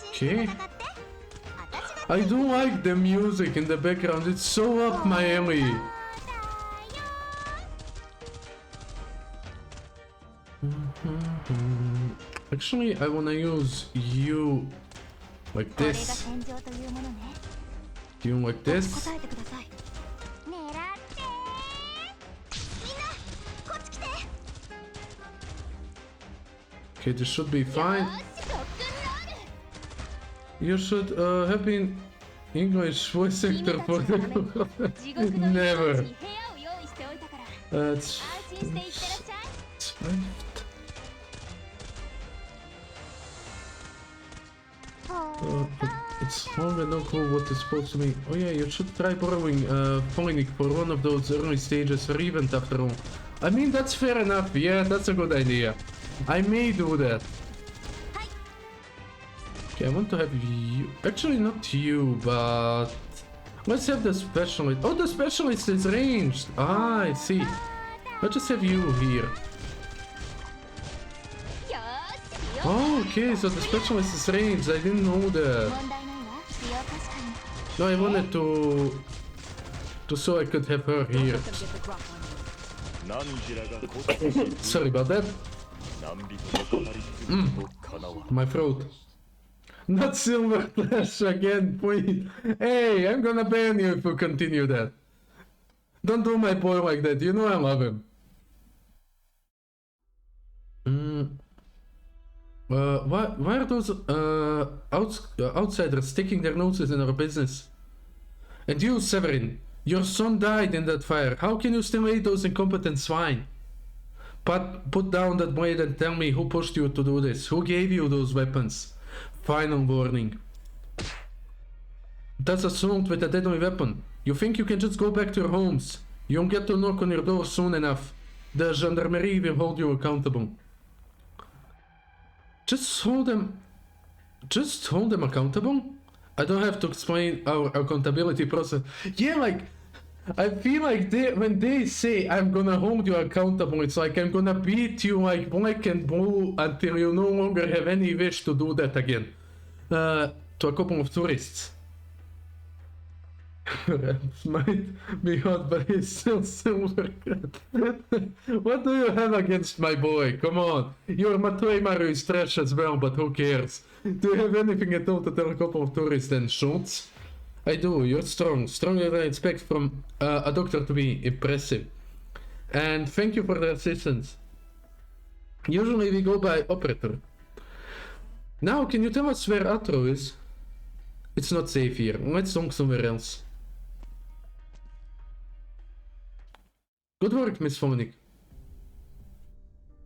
Okay. I don't like the music in the background, it's so up my alley. Actually, I wanna use you Like これが this. 戦場というものね。 Doing like this. 答えてください。狙ってみんなこっち来て。 Okay, this should be よ fine. ーし、ロックンロール。 You should have been English voice 君 actor た for ちのために the 地獄の Never. 入り口に部屋を用意しておいたから It's 安心していってらっしゃい。 Swift. ほ It's long and no clue what it's supposed to mean. Oh yeah, you should try borrowing Phoenix for one of those early stages or event after all. I mean, that's fair enough. Yeah, that's a good idea. I may do that. Okay, I want to have you. Actually, not you, but let's have the specialist. Oh, the specialist is ranged. Ah, I see. Let's just have you here. よーし、 Oh, okay, so the specialist is ranged. I didn't know that. 問題ないわ。使用確かに。 No, I wanted to so I could have her here. 何時らがこっちに Sorry about that. 何人の語り継ぐとかなわ My throat. Not Silver Flash again, please. Hey, I'm gonna ban you if you continue that. Don't do my boy like that. You know I love him. Why are those outsiders sticking their noses in our business? And you, Severin, your son died in that fire. How can you still aid those incompetent swine? Put down that blade and tell me who pushed you to do this. Who gave you those weapons? Final warning. That's assault with a deadly weapon. You think you can just go back to your homes? You won't get to knock on your door soon enough. The gendarmerie will hold you accountable. Just hold them accountable? I don't have to explain our accountability process. Yeah, like, I feel like when they say I'm gonna hold you accountable, it's like I'm gonna beat you like black and blue until you no longer have any wish to do that again. To a couple of tourists. Might be hot, but he's still silver. What do you have against my boy? Come on. Your Matoi Maru is trash as well, but who cares? Do you have anything at all to tell a couple of tourists then, Schultz? I do. You're strong. Stronger than I expect from a doctor to be impressive. And thank you for the assistance. Usually we go by operator. Now, can you tell us where Atro is? It's not safe here. Let's talk somewhere else. Good work, Miss Phonic.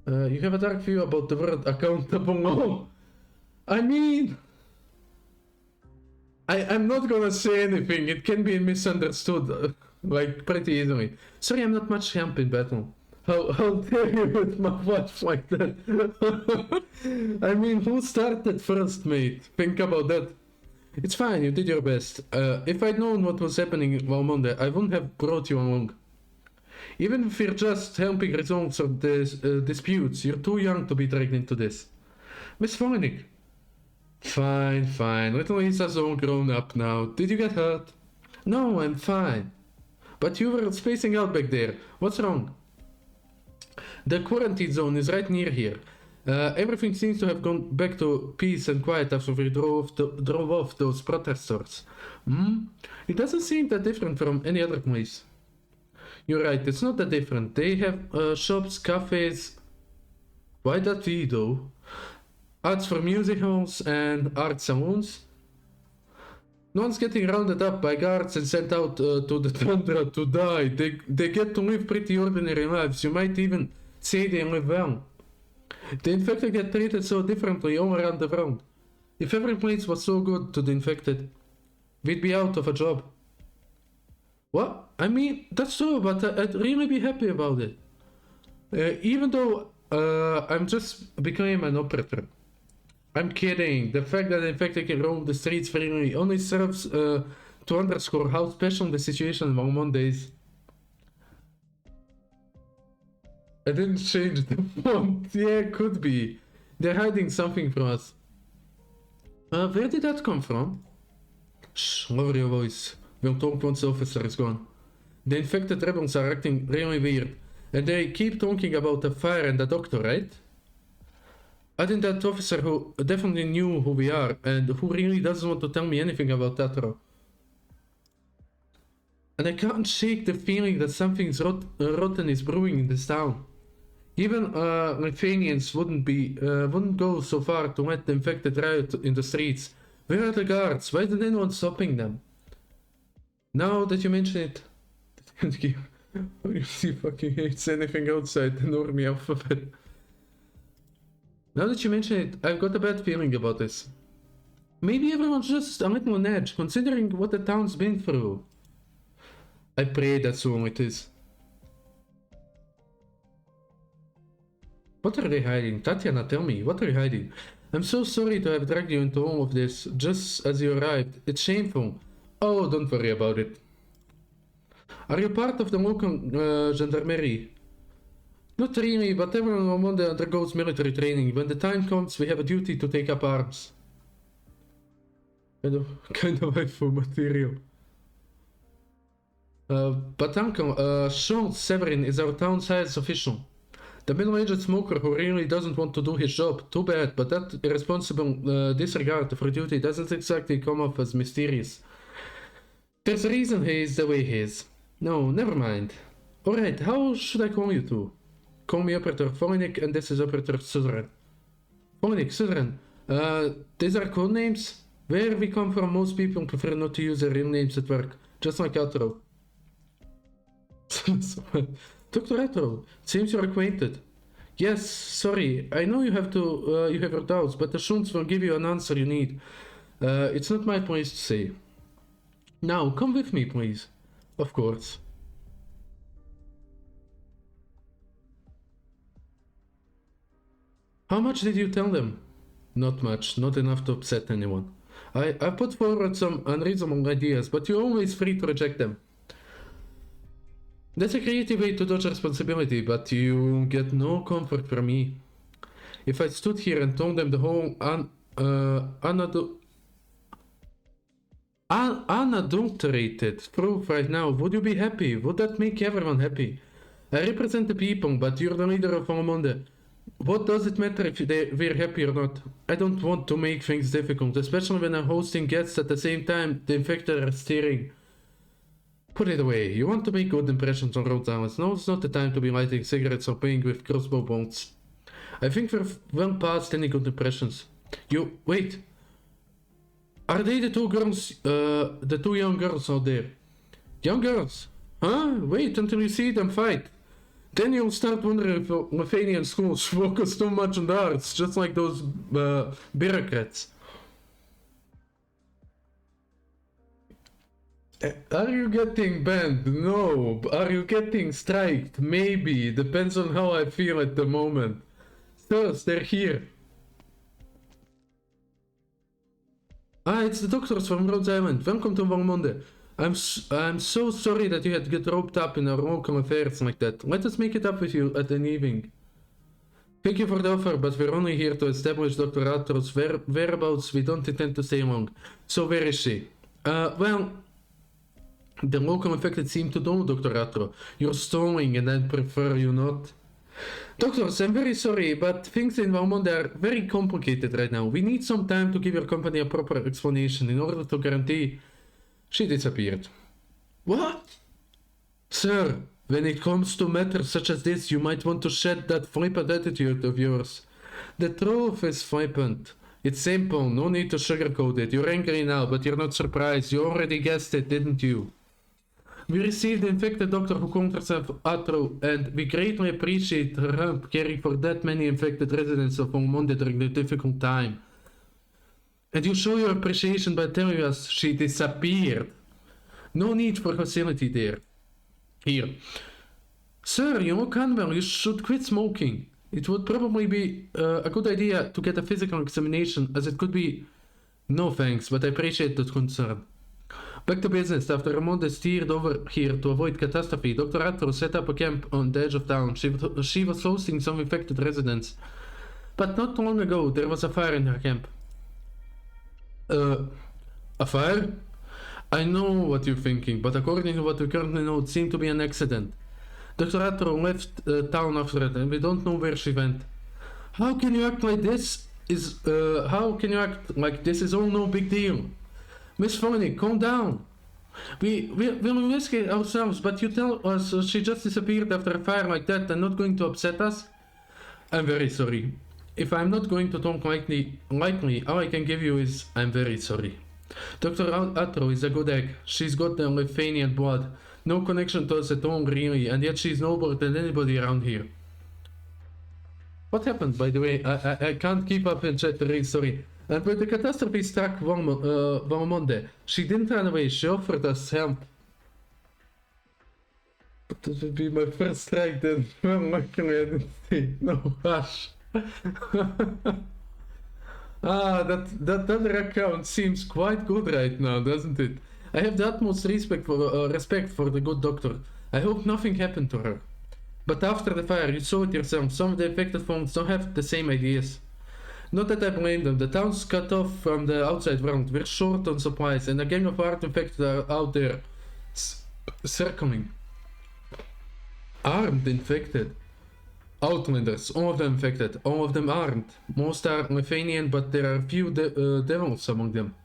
You have a dark view about the word accountable. Oh, I mean, I'm not gonna say anything. It can be misunderstood, like pretty easily. Sorry, I'm not much help in battle. How dare you with my watch like that? I mean, who started first, mate? Think about that. It's fine, you did your best. If I'd known what was happening in Valmonde, I wouldn't have brought you along. Even if you're just helping resolve some disputes, you're too young to be dragged into this. Miss Voynich. Fine, fine. Little Lisa's all grown up now. Did you get hurt? No, I'm fine. But you were spacing out back there. What's wrong? The quarantine zone is right near here. Everything seems to have gone back to peace and quiet after we drove off those protesters. It doesn't seem that different from any other place. You're right, it's not that different. They have shops, cafes. Why that we though? Arts for music halls and art salons. No one's getting rounded up by guards and sent out to the tundra to die. They get to live pretty ordinary lives. You might even say they live well. The infected get treated so differently all around the world. If every place was so good to the infected, we'd be out of a job. What? I mean, that's true, but I'd really be happy about it. Even though I'm just becoming an operator. I'm kidding. The fact that the infected can roam the streets freely only serves to underscore how special the situation in Valmonde is. I didn't change the font. Yeah, could be. They're hiding something from us. Where did that come from? Shh, lower your voice. Will talk once the officer is gone. The infected rebels are acting really weird. And they keep talking about the fire and the doctor, right? I think that officer who definitely knew who we are and who really doesn't want to tell me anything about Tataro. And I can't shake the feeling that something's rotten is brewing in this town. Even Lithuanians wouldn't go so far to let the infected riot in the streets. Where are the guards? Why isn't anyone stopping them? Now that you mention it, he fucking hates anything outside the normie alphabet. Now that you mention it, I've got a bad feeling about this. Maybe everyone's just a little on edge, considering what the town's been through. I pray that's all it is. What are they hiding? Tatiana, tell me, what are you hiding? I'm so sorry to have dragged you into all of this, just as you arrived. It's shameful. Oh, don't worry about it. Are you part of the local gendarmerie? Not really, but everyone on Monday undergoes military training. When the time comes, we have a duty to take up arms. Kind of waifu material. But Uncle, Sean Severin is our town's highest official. The middle-aged smoker who really doesn't want to do his job. Too bad, but that irresponsible disregard for duty doesn't exactly come off as mysterious. There's a reason he is the way he is. No, never mind. Alright, how should I call you two? Call me Operator Volinik and this is Operator Suzerain. Volinik, Suzerain. These are code names? Where we come from, most people prefer not to use their real names at work. Just like Atro. Dr. Atro, seems you're acquainted. Yes, sorry, I know you have your doubts, but the Shuns will give you an answer you need. It's not my place to say. Now, come with me, please. Of course. How much did you tell them? Not much, not enough to upset anyone. I put forward some unreasonable ideas, but you're always free to reject them. That's a creative way to dodge responsibility, but you get no comfort from me. If I stood here and told them the whole unadulterated proof right now, would you be happy? Would that make everyone happy? I represent the people, but you're the leader of Valamonde. What does it matter if we're happy or not? I don't want to make things difficult, especially when I'm hosting guests at the same time the infected are steering. Put it away. You want to make good impressions on Rhode Island. No, it's not the time to be lighting cigarettes or playing with crossbow bolts. I think we're well past any good impressions. Wait. Are they the two girls, the two young girls out there? Young girls? Huh? Wait until you see them fight. Then you'll start wondering if Lithuanian schools focus too much on the arts, just like those bureaucrats. Are you getting banned? No. Are you getting striked? Maybe. Depends on how I feel at the moment. Sirs, they're here. Ah, it's the doctors from Rhode Island. Welcome to Valamonde. I'm so sorry that you had to get roped up in our local affairs like that. Let us make it up with you at an evening. Thank you for the offer, but we're only here to establish Dr. Atro's whereabouts. We don't intend to stay long. So where is she? Well, the local infected seem to know Dr. Atro. You're stalling and I'd prefer you not. Doctors, I'm very sorry, but things in Valamonde are very complicated right now. We need some time to give your company a proper explanation in order to guarantee... She disappeared. What? Sir, when it comes to matters such as this, you might want to shed that flippant attitude of yours. The truth is flippant. It's simple, no need to sugarcoat it. You're angry now, but you're not surprised. You already guessed it, didn't you? We received the infected doctor who called herself Atro, and we greatly appreciate her help caring for that many infected residents of Valamonde during the difficult time. And you show your appreciation by telling us she disappeared. No need for hostility there. Here. Sir, you look unwell. You should quit smoking. It would probably be a good idea to get a physical examination, as it could be... No thanks, but I appreciate the concern. Back to business. After Ramonde steered over here to avoid catastrophe, Dr. Atro set up a camp on the edge of town. She was hosting some infected residents. But not long ago, there was a fire in her camp. A fire? I know what you're thinking, but according to what we currently know, it seemed to be an accident. Dr. Atro left town after it, and we don't know where she went. How can you act like this? How can you act like this is all no big deal? Miss Foley, calm down. We'll investigate ourselves, but you tell us she just disappeared after a fire like that and not going to upset us? I'm very sorry. If I'm not going to talk lightly, all I can give you is I'm very sorry. Dr. Atro is a good egg. She's got the Lithuanian blood. No connection to us at all, really, and yet she's nobler than anybody around here. What happened, by the way? I can't keep up in chat, really sorry. And when the catastrophe struck Valmonde, she didn't run away, she offered us help. But that would be my first strike then. Well, luckily I didn't see. No, hush. That other account seems quite good right now, doesn't it? I have the utmost respect for the good doctor. I hope nothing happened to her. But after the fire, you saw it yourself, some of the affected folks don't have the same ideas. Not that I blame them, the town's cut off from the outside world, we're short on supplies, and a gang of armed infected are out there, circling. Armed infected? Outlanders, all of them infected, all of them armed. Most are Lithuanian, but there are a few devils among them.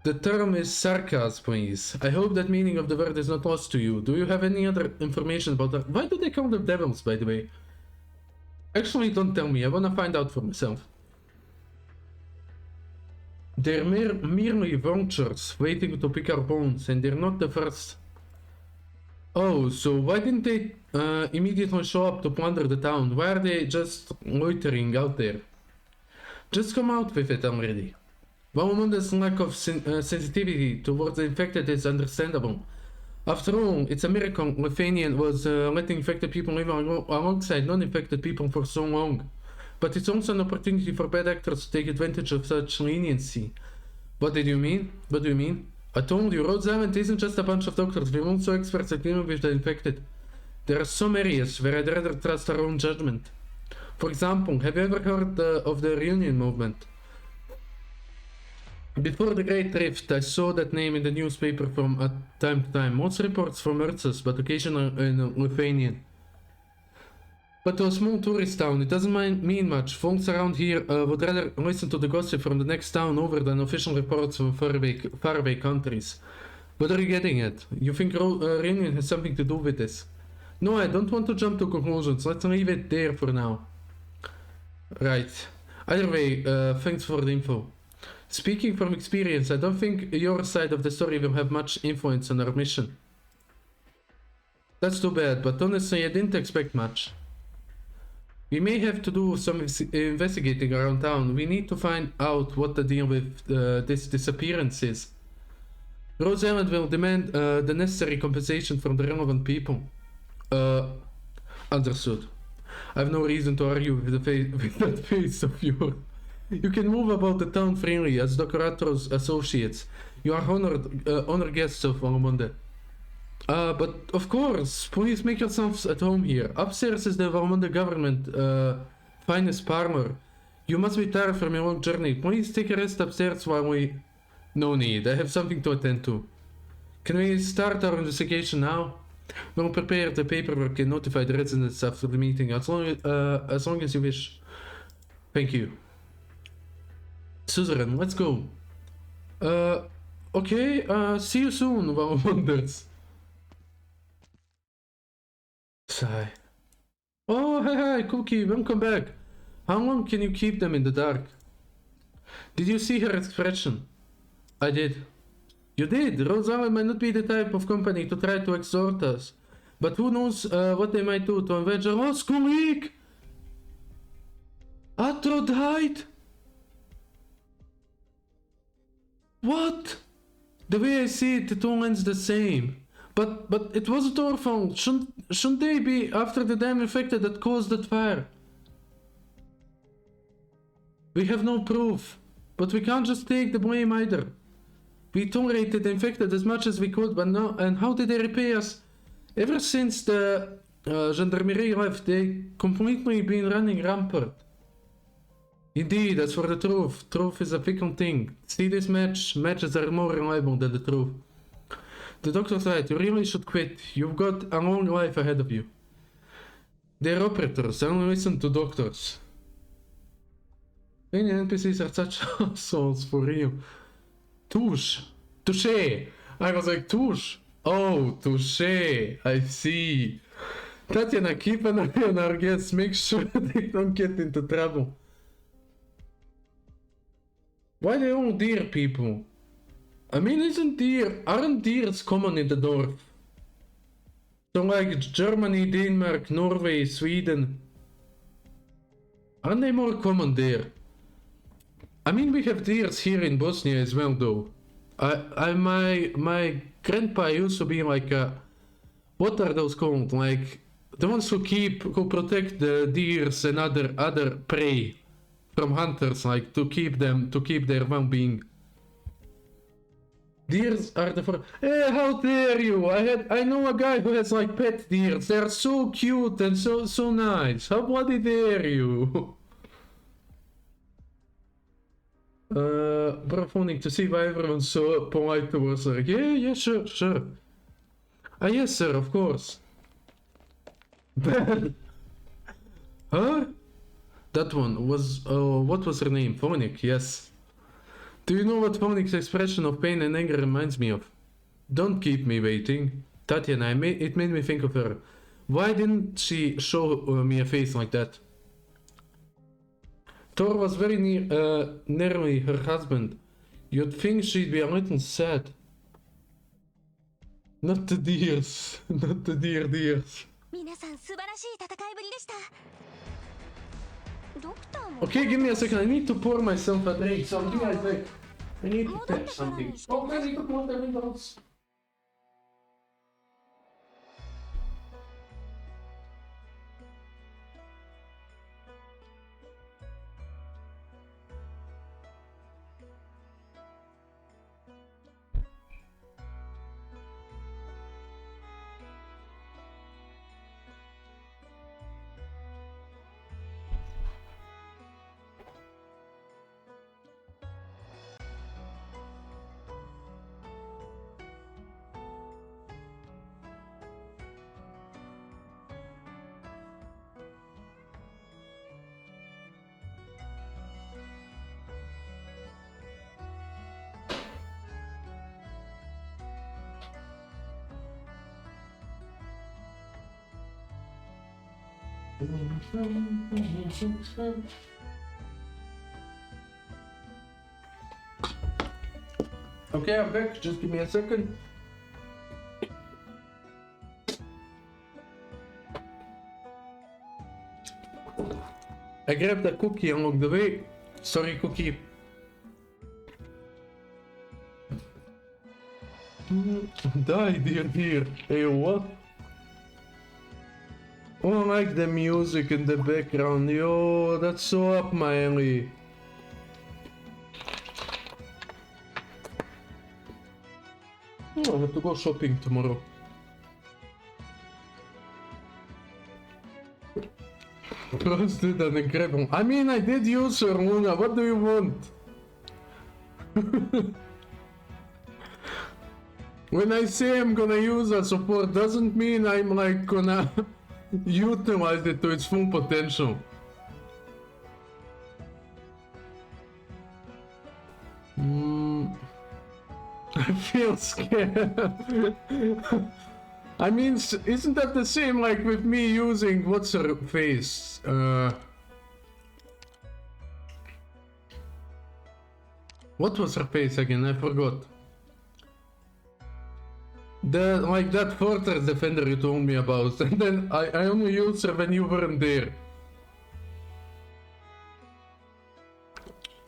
The term is sarcasm, please. I hope that meaning of the word is not lost to you. Do you have any other information about that? Why do they call them devils, by the way? Actually, don't tell me, I wanna find out for myself. They're merely vultures waiting to pick our bones, and they're not the first. Oh, so why didn't they immediately show up to plunder the town? Why are they just loitering out there? Just come out with it already. Valmonde's lack of sensitivity towards the infected is understandable. After all, it's a miracle Lithuanian was letting infected people live alongside non-infected people for so long. But it's also an opportunity for bad actors to take advantage of such leniency. What did you mean? What do you mean? I told you, Rhodes Island isn't just a bunch of doctors, we're also experts at dealing with the infected. There are some areas where I'd rather trust our own judgment. For example, have you ever heard of the Reunion movement? Before the Great Rift, I saw that name in the newspaper from time to time. Most reports from Ursus, but occasionally in Lithuanian. But to a small tourist town, it doesn't mean much. Folks around here would rather listen to the gossip from the next town over than official reports from faraway countries. What are you getting at? You think Reunion has something to do with this? No, I don't want to jump to conclusions. Let's leave it there for now. Right. Either way, thanks for the info. Speaking from experience, I don't think your side of the story will have much influence on our mission. That's too bad, but honestly, I didn't expect much. We may have to do some investigating around town. We need to find out what the deal with this disappearance is. Rhodes Island will demand the necessary compensation from the relevant people. Understood. I have no reason to argue with that face of yours. You can move about the town freely as Dr. Atro's associates. You are honored guests of Valmonde. But of course, please make yourselves at home here. Upstairs is the Valmonde government finest parlor. You must be tired from your long journey. Please take a rest upstairs while we... No need, I have something to attend to. Can we start our investigation now? We'll prepare the paperwork and notify the residents after the meeting, as long as you wish. Thank you. Suzerain, let's go. Okay, see you soon, Valmonders. Sigh. Oh, hi, Cookie, welcome back. How long can you keep them in the dark? Did you see her expression? I did. You did? Rhodes Island might not be the type of company to try to extort us. But who knows what they might do to avenge our lost colleague? Atro died? What? The way I see it, it all ends the same. But it wasn't our fault. Shouldn't they be after the damn infected that caused that fire? We have no proof, but we can't just take the blame either. We tolerated the infected as much as we could, but now, and how did they repay us? Ever since the gendarmerie left, they completely been running rampant. Indeed, as for the truth, truth is a fickle thing. See this matches are more reliable than the truth. The doctor's right, you really should quit. You've got a long life ahead of you. They're operators, I only listen to doctors. Any NPCs are such assholes for real. Touche. Touche. I was like, touche. Oh, touche. I see. Tatiana, keep an eye on our guests. Make sure they don't get into trouble. Why they all deer people? I mean, aren't deers common in the north? So like Germany, Denmark, Norway, Sweden. Aren't they more common there? I mean, we have deers here in Bosnia as well, though. My grandpa used to be like what are those called? Like the ones who protect the deers and other prey from hunters, like to keep their well-being. Deers are the Hey, how dare you! I know a guy who has like pet deers. They're so cute and so nice. How bloody dare you? Brophonic, to see why everyone's so polite towards her. Yeah, sure. Yes, sir, of course. Huh? That one was, what was her name? Phonic, yes. Do you know what Phonic's expression of pain and anger reminds me of? Don't keep me waiting. Tatiana, it made me think of her. Why didn't she show me a face like that? Thor was very nearly her husband. You'd think she'd be a little sad. Not the deers. Not the deers. 皆さん素晴らしい戦いぶりでした。ドクターも Okay, give me a second. I need to pour myself a drink. So I'll be right back. I need to fetch something. Oh, I need to close the windows. Okay, I'm back. Just give me a second. I grabbed a cookie along the way. Sorry, cookie. Die, dear. Hey, what? Oh, I like the music in the background. Yo, that's so up my alley. Oh, I have to go shopping tomorrow. Trust it and incredible. I mean, I did use her, Luna. What do you want? When I say I'm gonna use a support, doesn't mean I'm like gonna utilize it to its full potential. I feel scared. I mean, isn't that the same like with me using what's her face? What was her face again? I forgot. Like that Fortress Defender you told me about, and then I only used her when you weren't there.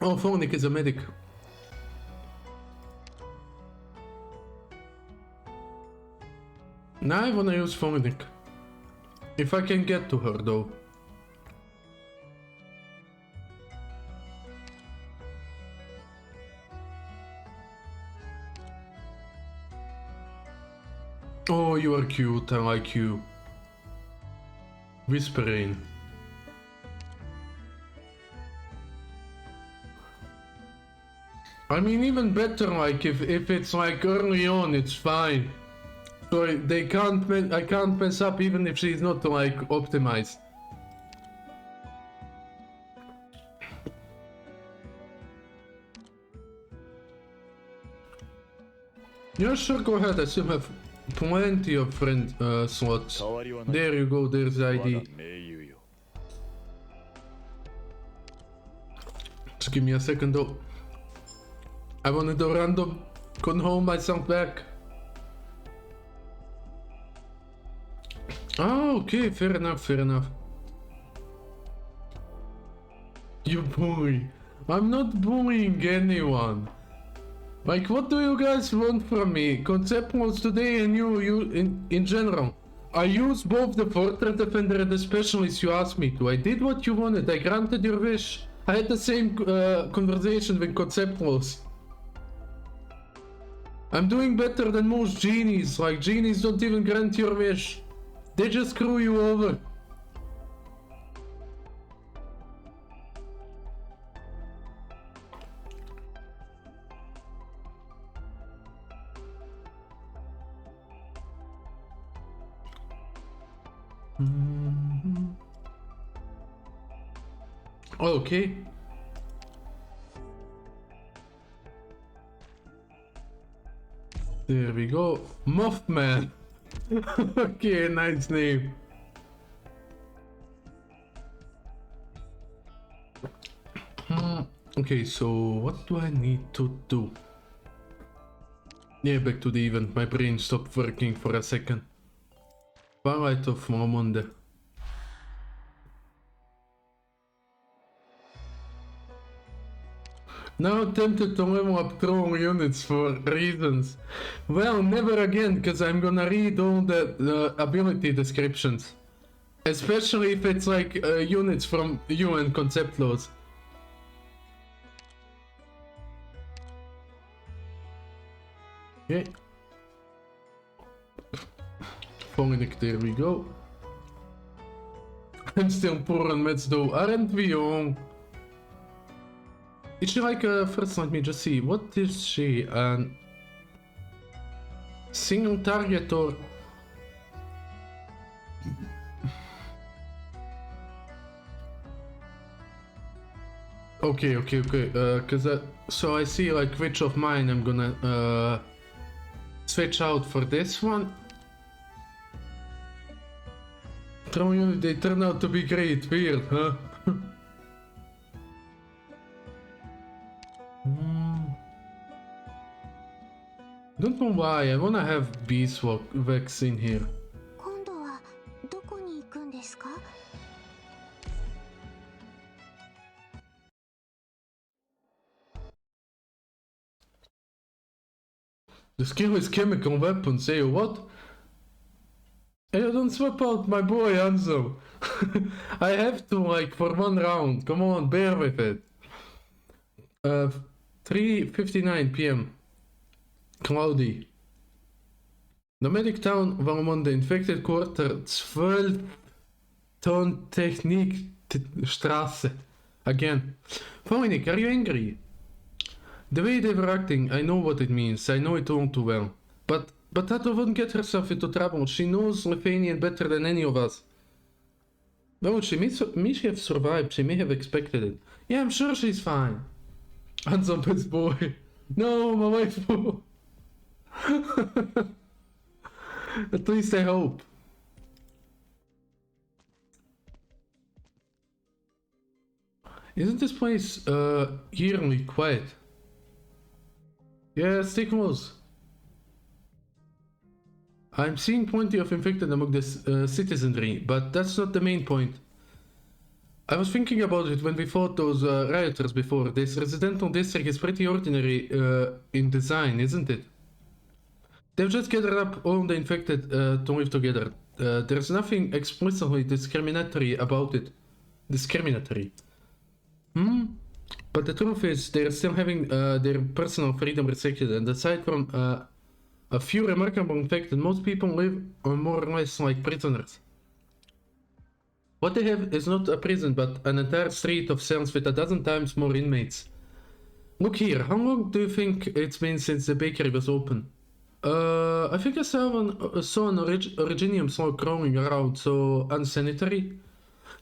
Oh, Phonic is a medic. Now I wanna use Phonic. If I can get to her though. Oh, you are cute, I like you. Whispering. I mean, even better, like, if it's like early on, it's fine. So I can't mess up even if she's not like optimized. Yeah, sure, go ahead. I still have plenty of friend slots. 変わりはない There you go, there's the 我が ID. 盟友よ Just give me a second though. I wanted to random hold myself back. Oh, okay, fair enough, fair enough. You bully. I'm not bullying anyone. Like, what do you guys want from me? Conceptuals today and you in general. I used both the Fortress Defender and the Specialist you asked me to. I did what you wanted. I granted your wish. I had the same conversation with Conceptuals. I'm doing better than most genies. Like, genies don't even grant your wish. They just screw you over. Okay. There we go. Mothman. Okay, nice name. Okay, so what do I need to do? Yeah, back to the event. My brain stopped working for a second. Twilight of Mormonde. Now tempted to level up troll units for reasons. Well, never again, because I'm gonna read all the ability descriptions. Especially if it's like units from UN concept laws. Okay. Phonic, there we go. I'm still poor on meds though, aren't we all? Is she like first let me just see, what is she? Single target or... Okay, cause so I see like which of mine I'm gonna switch out for this one. They turn out to be great, weird, huh? Don't know why, I wanna have beeswax in here. 今度はどこに行くんですか？ The skill is chemical weapons, say what? Hey, don't swap out my boy Hanzo. I have to, like, for one round. Come on, bear with it. 3:59 p.m. Cloudy. Nomadic town van de infected quarter 12 ton techniek straße. Again. Phoenix, are you angry? The way they were acting, I know what it means. I know it all too well. But Tato wouldn't get herself into trouble. She knows Lithuanian better than any of us. No, she may have survived. She may have expected it. Yeah, I'm sure she's fine. Hands up his boy. No, my wife. At least I hope. Isn't this place eerily quiet? Yeah, stay close. I'm seeing plenty of infected among the citizenry, but that's not the main point. I was thinking about it when we fought those rioters before. This residential district is pretty ordinary in design, isn't it? They've just gathered up all the infected to live together. There's nothing explicitly discriminatory about it. Discriminatory. But the truth is, they're still having their personal freedom restricted, and aside from a few remarkable infected, most people live more or less like prisoners. What they have is not a prison, but an entire street of cells with a dozen times more inmates. Look here, how long do you think it's been since the bakery was open? I think I saw an Originium slow crawling around, so unsanitary.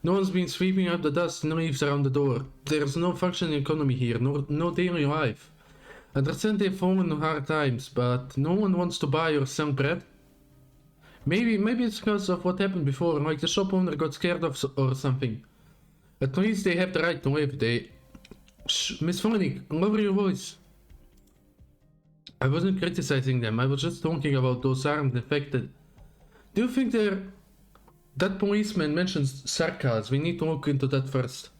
No one's been sweeping up the dust and leaves around the door. There's no functioning economy here, no daily life. Understand they've fallen on hard times, but no one wants to buy or sell bread. Maybe it's because of what happened before, like the shop owner got scared of or something. At least they have the right to live. Shh, Miss Phonic, lower your voice. I wasn't criticizing them, I was just talking about those armed infected. Do you think that policeman mentions Sarkaz? We need to look into that first.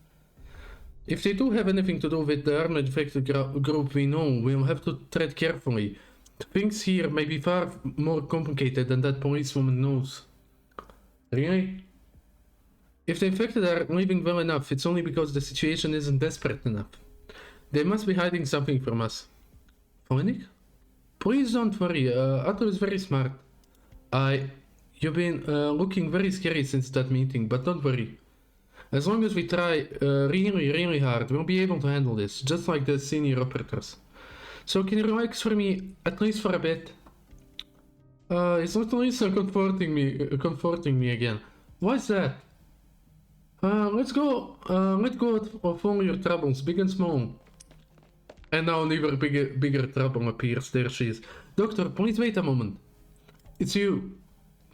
If they do have anything to do with the armed infected group we know, we'll have to tread carefully. Things here may be far more complicated than that policewoman knows. Really? If the infected are living well enough, it's only because the situation isn't desperate enough. They must be hiding something from us. Phonic? Please don't worry, Otto is very smart. You've been looking very scary since that meeting, but don't worry. As long as we try really hard, we'll be able to handle this, just like the senior operators. So can you relax for me, at least for a bit? It's not Lisa comforting me again. Why's that? Let go of all your troubles, big and small. And now an even bigger trouble appears. There she is. Doctor, please wait a moment. It's you.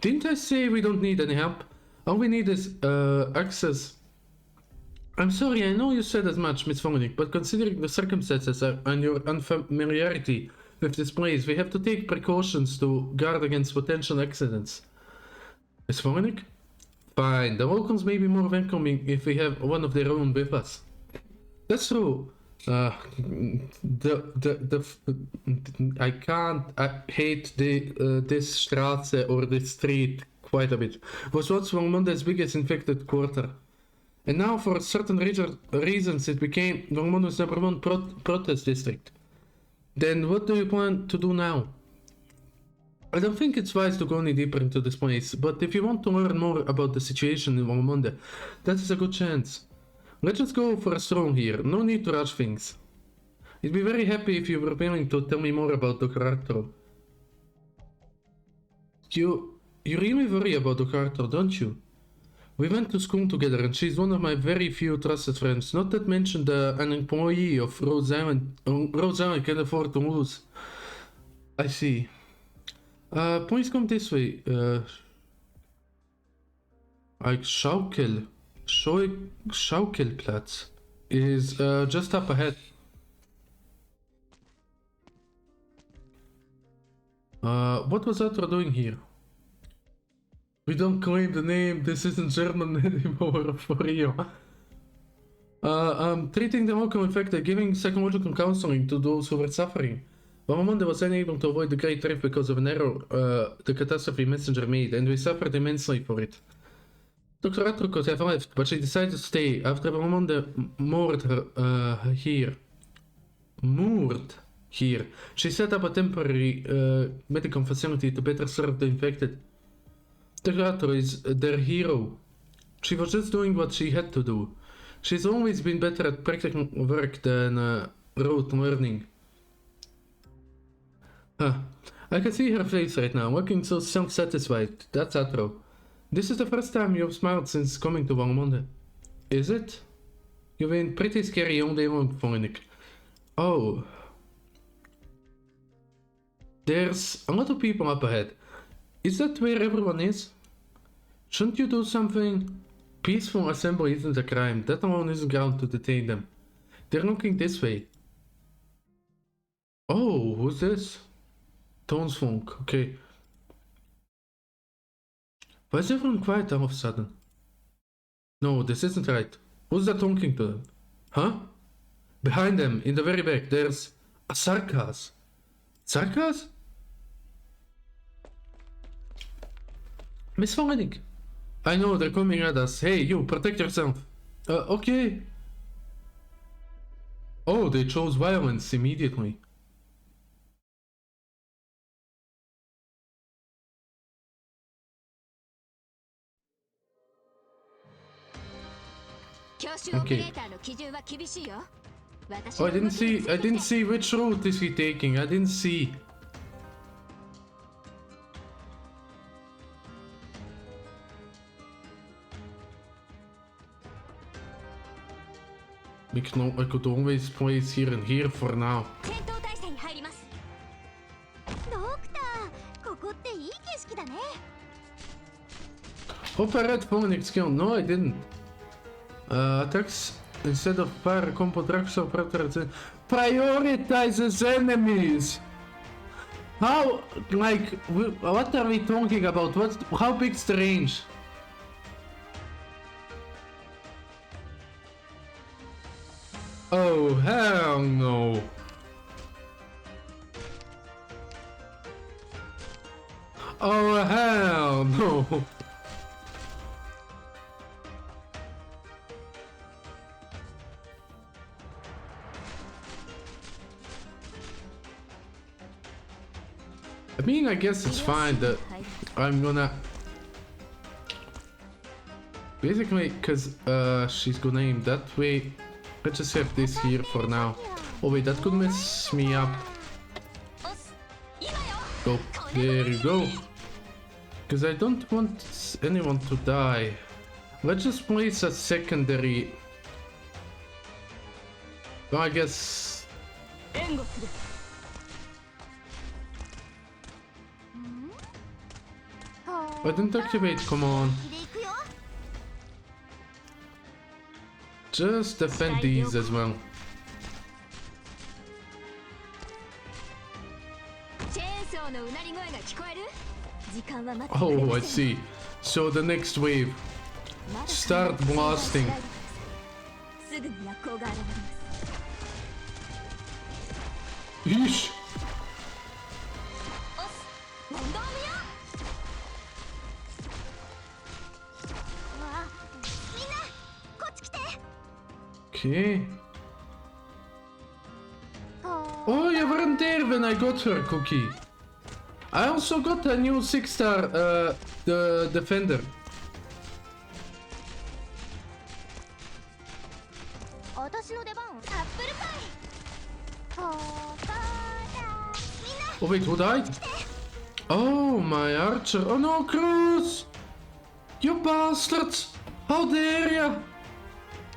Didn't I say we don't need any help? All we need is access. I'm sorry, I know you said as much, Miss Phonic, but considering the circumstances and your unfamiliarity with this place, we have to take precautions to guard against potential accidents. Miss Phonic? Fine, the locals may be more welcoming if we have one of their own with us. That's true. I hate this Straße or this street quite a bit. It was once Valmonde's biggest infected quarter. And now for certain reasons it became Valmonde's #1 protest district. Then what do you plan to do now? I don't think it's wise to go any deeper into this place, but if you want to learn more about the situation in Valmonde, that is a good chance. Let's just go for a stroll here, no need to rush things. I'd be very happy if you were willing to tell me more about Dr. Arturo. You really worry about Dr. Arturo, don't you? We went to school together and she's one of my very few trusted friends, not to mention an employee of Rose Island. Rose Island can afford to lose. I see. Please come this way. Like Schaukelplatz is just up ahead. What was Arthur doing here? We don't claim the name, this isn't German anymore, for real. Treating the local infected, giving psychological counseling to those who were suffering. Valmonde was unable to avoid the Great Rift because of an error the catastrophe messenger made, and we suffered immensely for it. Dr. Arturo could have left, but she decided to stay after Valmonde moored here. She set up a temporary medical facility to better serve the infected. Dr. Arturo is their hero. She was just doing what she had to do. She's always been better at practical work than rote learning. I can see her face right now, looking so self-satisfied. That's Arturo. This is the first time you've smiled since coming to Valmonde. Is it? You've been pretty scary all day long, Phonic. Oh. There's a lot of people up ahead. Is that where everyone is? Shouldn't you do something? Peaceful assembly isn't a crime. That alone isn't ground to detain them. They're looking this way. Oh, who's this? Tones Funk, okay. Why is everyone quiet all of a sudden? No, this isn't right. Who's that talking to them? Huh? Behind them, in the very back, there's a Sarkaz. Sarkaz? Miss Phonic. I know, they're coming at us. Hey, you, protect yourself. Okay. Oh, they chose violence immediately. Okay. Oh, I didn't see which route is he taking. I didn't see. I could always place here and here for now. Hope I read Phoenix skill. No, I didn't. Attacks instead of fire combo drugs or prioritizes enemies. How, like, what are we talking about? How big's the range? Oh, hell no. Oh, hell no. I mean, I guess it's fine that I'm gonna basically, cause she's gonna aim that way. Let's just have this here for now. Oh wait, that could mess me up. Go, there you go. Cause I don't want anyone to die. Let's just place a secondary. Well, I guess. I didn't activate, come on. Just defend these as well. Oh, I see. So the next wave. Start blasting. Yeesh. Okay. Oh, you weren't there when I got her, Cookie. I also got a new 6-star, the Defender. Oh wait, who died? Oh, my archer. Oh no, Cruz! You bastards! How dare ya!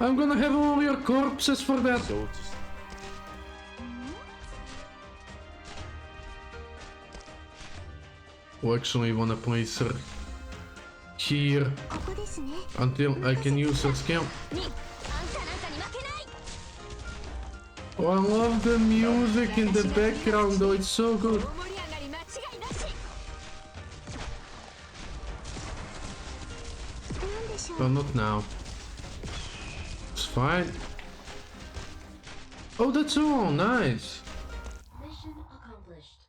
I'm gonna have all your corpses for that. Oh, actually, wanna place her here until I can use her skill. Oh, I love the music in the background though, it's so good. Well, not now. It's fine. Oh, that's all nice. Mission accomplished.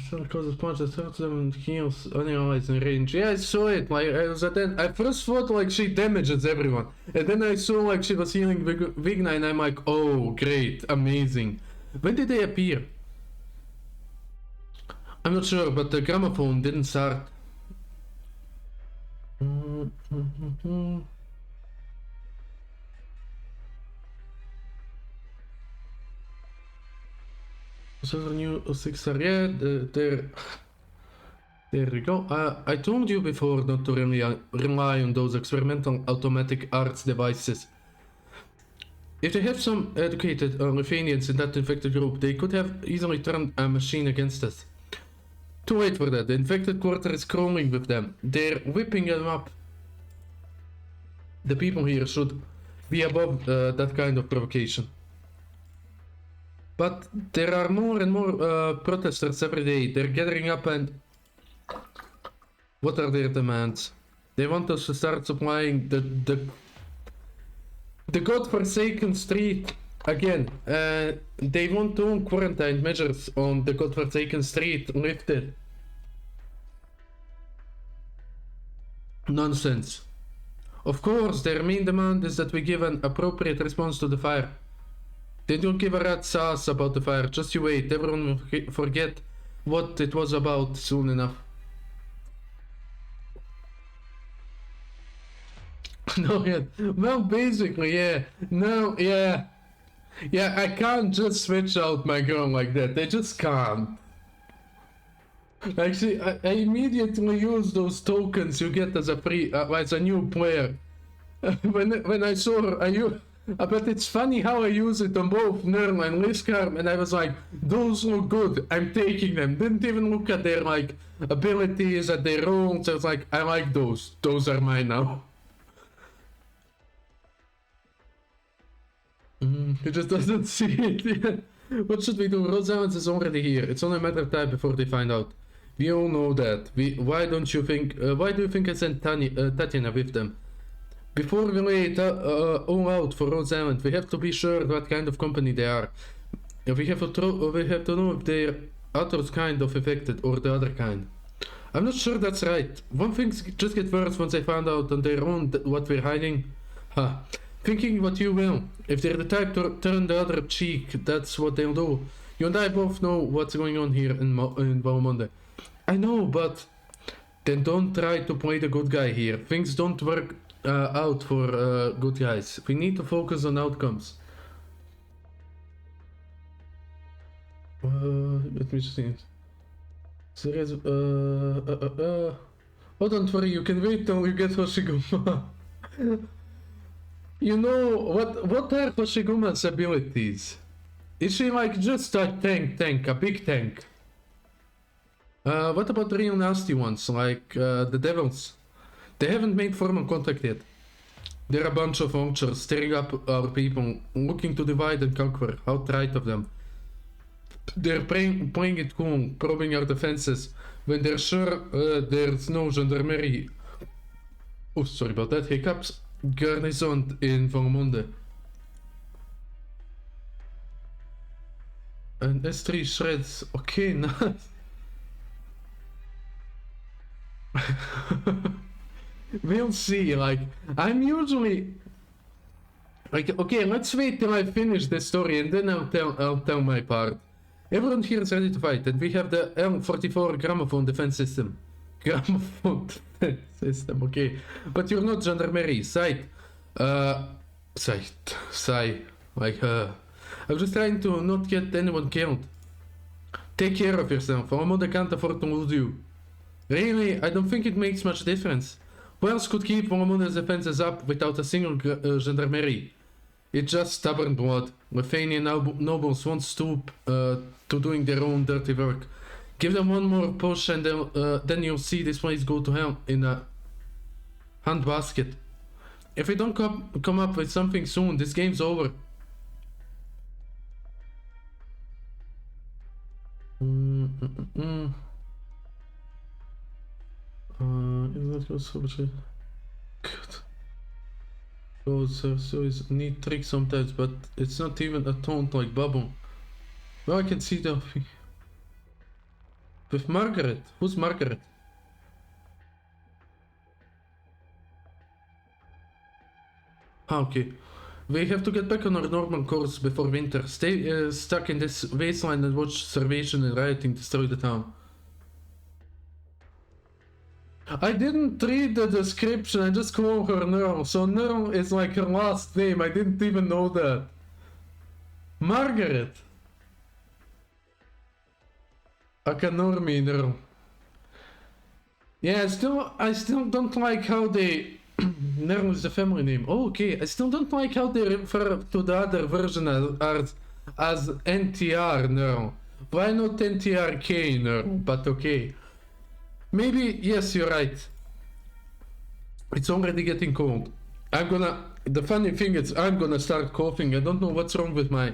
Shot causes punch that hurts them and heals allies in range. Yeah, I saw it. Like I was at that. I first thought like she damages everyone, and then I saw like she was healing Vigna, and I'm like, oh, great, amazing. When did they appear? I'm not sure, but the gramophone didn't start. So the new 6-star, yeah, there we go. I told you before not to rely on those experimental automatic arts devices. If they have some educated Ruthenians in that infected group, they could have easily turned a machine against us. Too late for that. The infected quarter is crawling with them. They're whipping them up. The people here should be above that kind of provocation. But there are more and more protesters every day. They're gathering up and... What are their demands? They want us to start supplying the godforsaken street again. They want all quarantine measures on the godforsaken street lifted. Nonsense. Of course, their main demand is that we give an appropriate response to the fire. They don't give a rat's ass about the fire, just you wait, everyone will forget what it was about soon enough. No, yeah, well, basically, yeah, no, yeah. Yeah, I can't just switch out my girl like that, they just can't. Actually, I immediately use those tokens you get as a free, as a new player. When I saw her, But it's funny how I use it on both Nurl and Liskarm, and I was like, those look good, I'm taking them. Didn't even look at their like abilities, at their rolls. I was like, I like those are mine now. He just doesn't see it yet. What should we do? Rose Islands is already here. It's only a matter of time before they find out. We all know that. Why do you think I sent Tatiana with them? Before we lay it all out for Rose Island, we have to be sure what kind of company they are. We have to know if they're Atro's kind of affected or the other kind. I'm not sure that's right. One thing just get worse once I found out on their own what we're hiding. Ha. Thinking what you will. If they're the type to turn the other cheek, that's what they'll do. You and I both know what's going on here in Valmonde. I know, but then don't try to play the good guy here. Things don't work out for good guys. We need to focus on outcomes. Let me just see it. Serious, oh, don't worry, you can wait till you get Hoshiguma. You know, what are Hoshiguma's abilities? Is she like just a tank, a big tank? What about the real nasty ones, like the devils? They haven't made formal contact yet. They're a bunch of vultures staring up our people, looking to divide and conquer. How trite of them. They're playing it cool, probing our defenses, when they're sure there's no gendarmerie. Oh, sorry about that, hiccups. Garnison in Valmonde. And S3 shreds. Okay, nice. We'll see, like, I'm usually like, okay, let's wait till I finish the story and then I'll tell my part. Everyone here is ready to fight, and we have the L44 gramophone defense system. Gramophone defense system, okay. But you're not gendarmerie, Sight. Sigh. Like, I'm just trying to not get anyone killed. Take care of yourself, Valmonde can't afford to lose you. Really, I don't think it makes much difference. Who else could keep Valmonde's defenses up without a single gendarmerie? It's just stubborn blood. Lefanian nobles won't stoop to doing their own dirty work. Give them one more push and then you'll see this place go to hell in a handbasket. If we don't come up with something soon, this game's over. Good. So is neat trick sometimes, but it's not even a taunt like Bubble. Well, I can see that with Margaret. Who's Margaret? Ah, okay. We have to get back on our normal course before winter. Stay stuck in this wasteland and watch starvation and rioting destroy the town. I didn't read the description, I just call her Nurl, so Nurl is like her last name, I didn't even know that. Margaret! Akanormi Nurl. Yeah, I still don't like how they... Nurl is the family name. Oh, okay, I still don't like how they refer to the other version as NTR Nurl. Why not NTRK Nurl, but okay. Maybe, yes, you're right. It's already getting cold. The funny thing is, I'm gonna start coughing. I don't know what's wrong with my...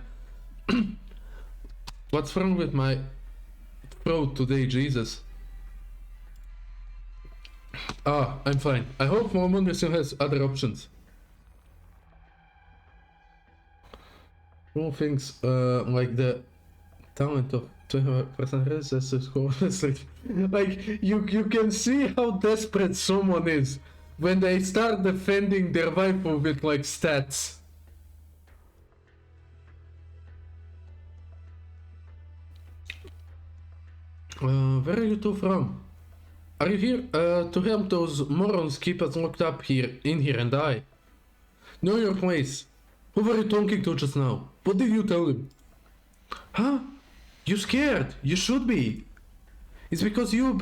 what's wrong with my throat today, Jesus. Ah, I'm fine. I hope Valmonde still has other options. All things like the talent of 20% resistance. Like, you can see how desperate someone is when they start defending their waifu with like stats. Where are you two from? Are you here to help those morons keep us locked up in here and die? Know your place. Who were you talking to just now? What did you tell him? Huh? You scared? You should be. It's because you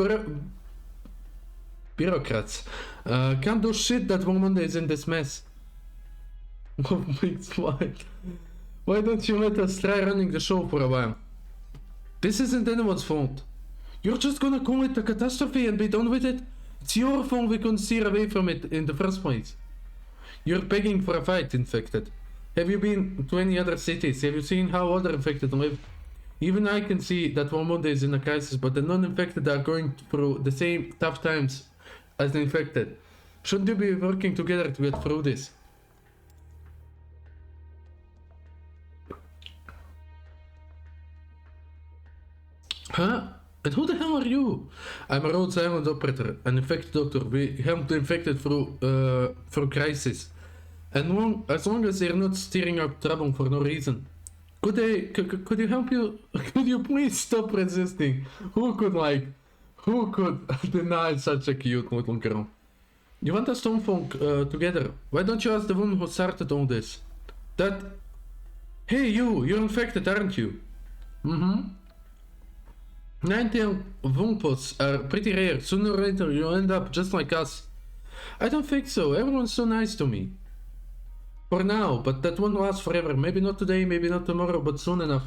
bureaucrats can't do shit that Valmonde is in this mess. Oh, big smile. Why don't you let us try running the show for a while? This isn't anyone's fault. You're just gonna call it a catastrophe and be done with it? It's your fault we couldn't steer away from it in the first place. You're begging for a fight, infected. Have you been to any other cities? Have you seen how other infected live? Even I can see that Walmunda is in a crisis, but the non-infected are going through the same tough times as the infected. Shouldn't you be working together to get through this? Huh? And who the hell are you? I'm a Rhode Island operator, an infected doctor. We help the infected through crisis. And as long as they're not stirring up trouble for no reason. Could you help you? Could you please stop resisting? Who could deny such a cute little girl? You want us to folk together? Why don't you ask the woman who started all this? Hey you're infected, aren't you? Mm-hmm. Nine-tailed Wumpos are pretty rare. Sooner or later you'll end up just like us. I don't think so. Everyone's so nice to me. For now, but that won't last forever. Maybe not today, maybe not tomorrow, but soon enough.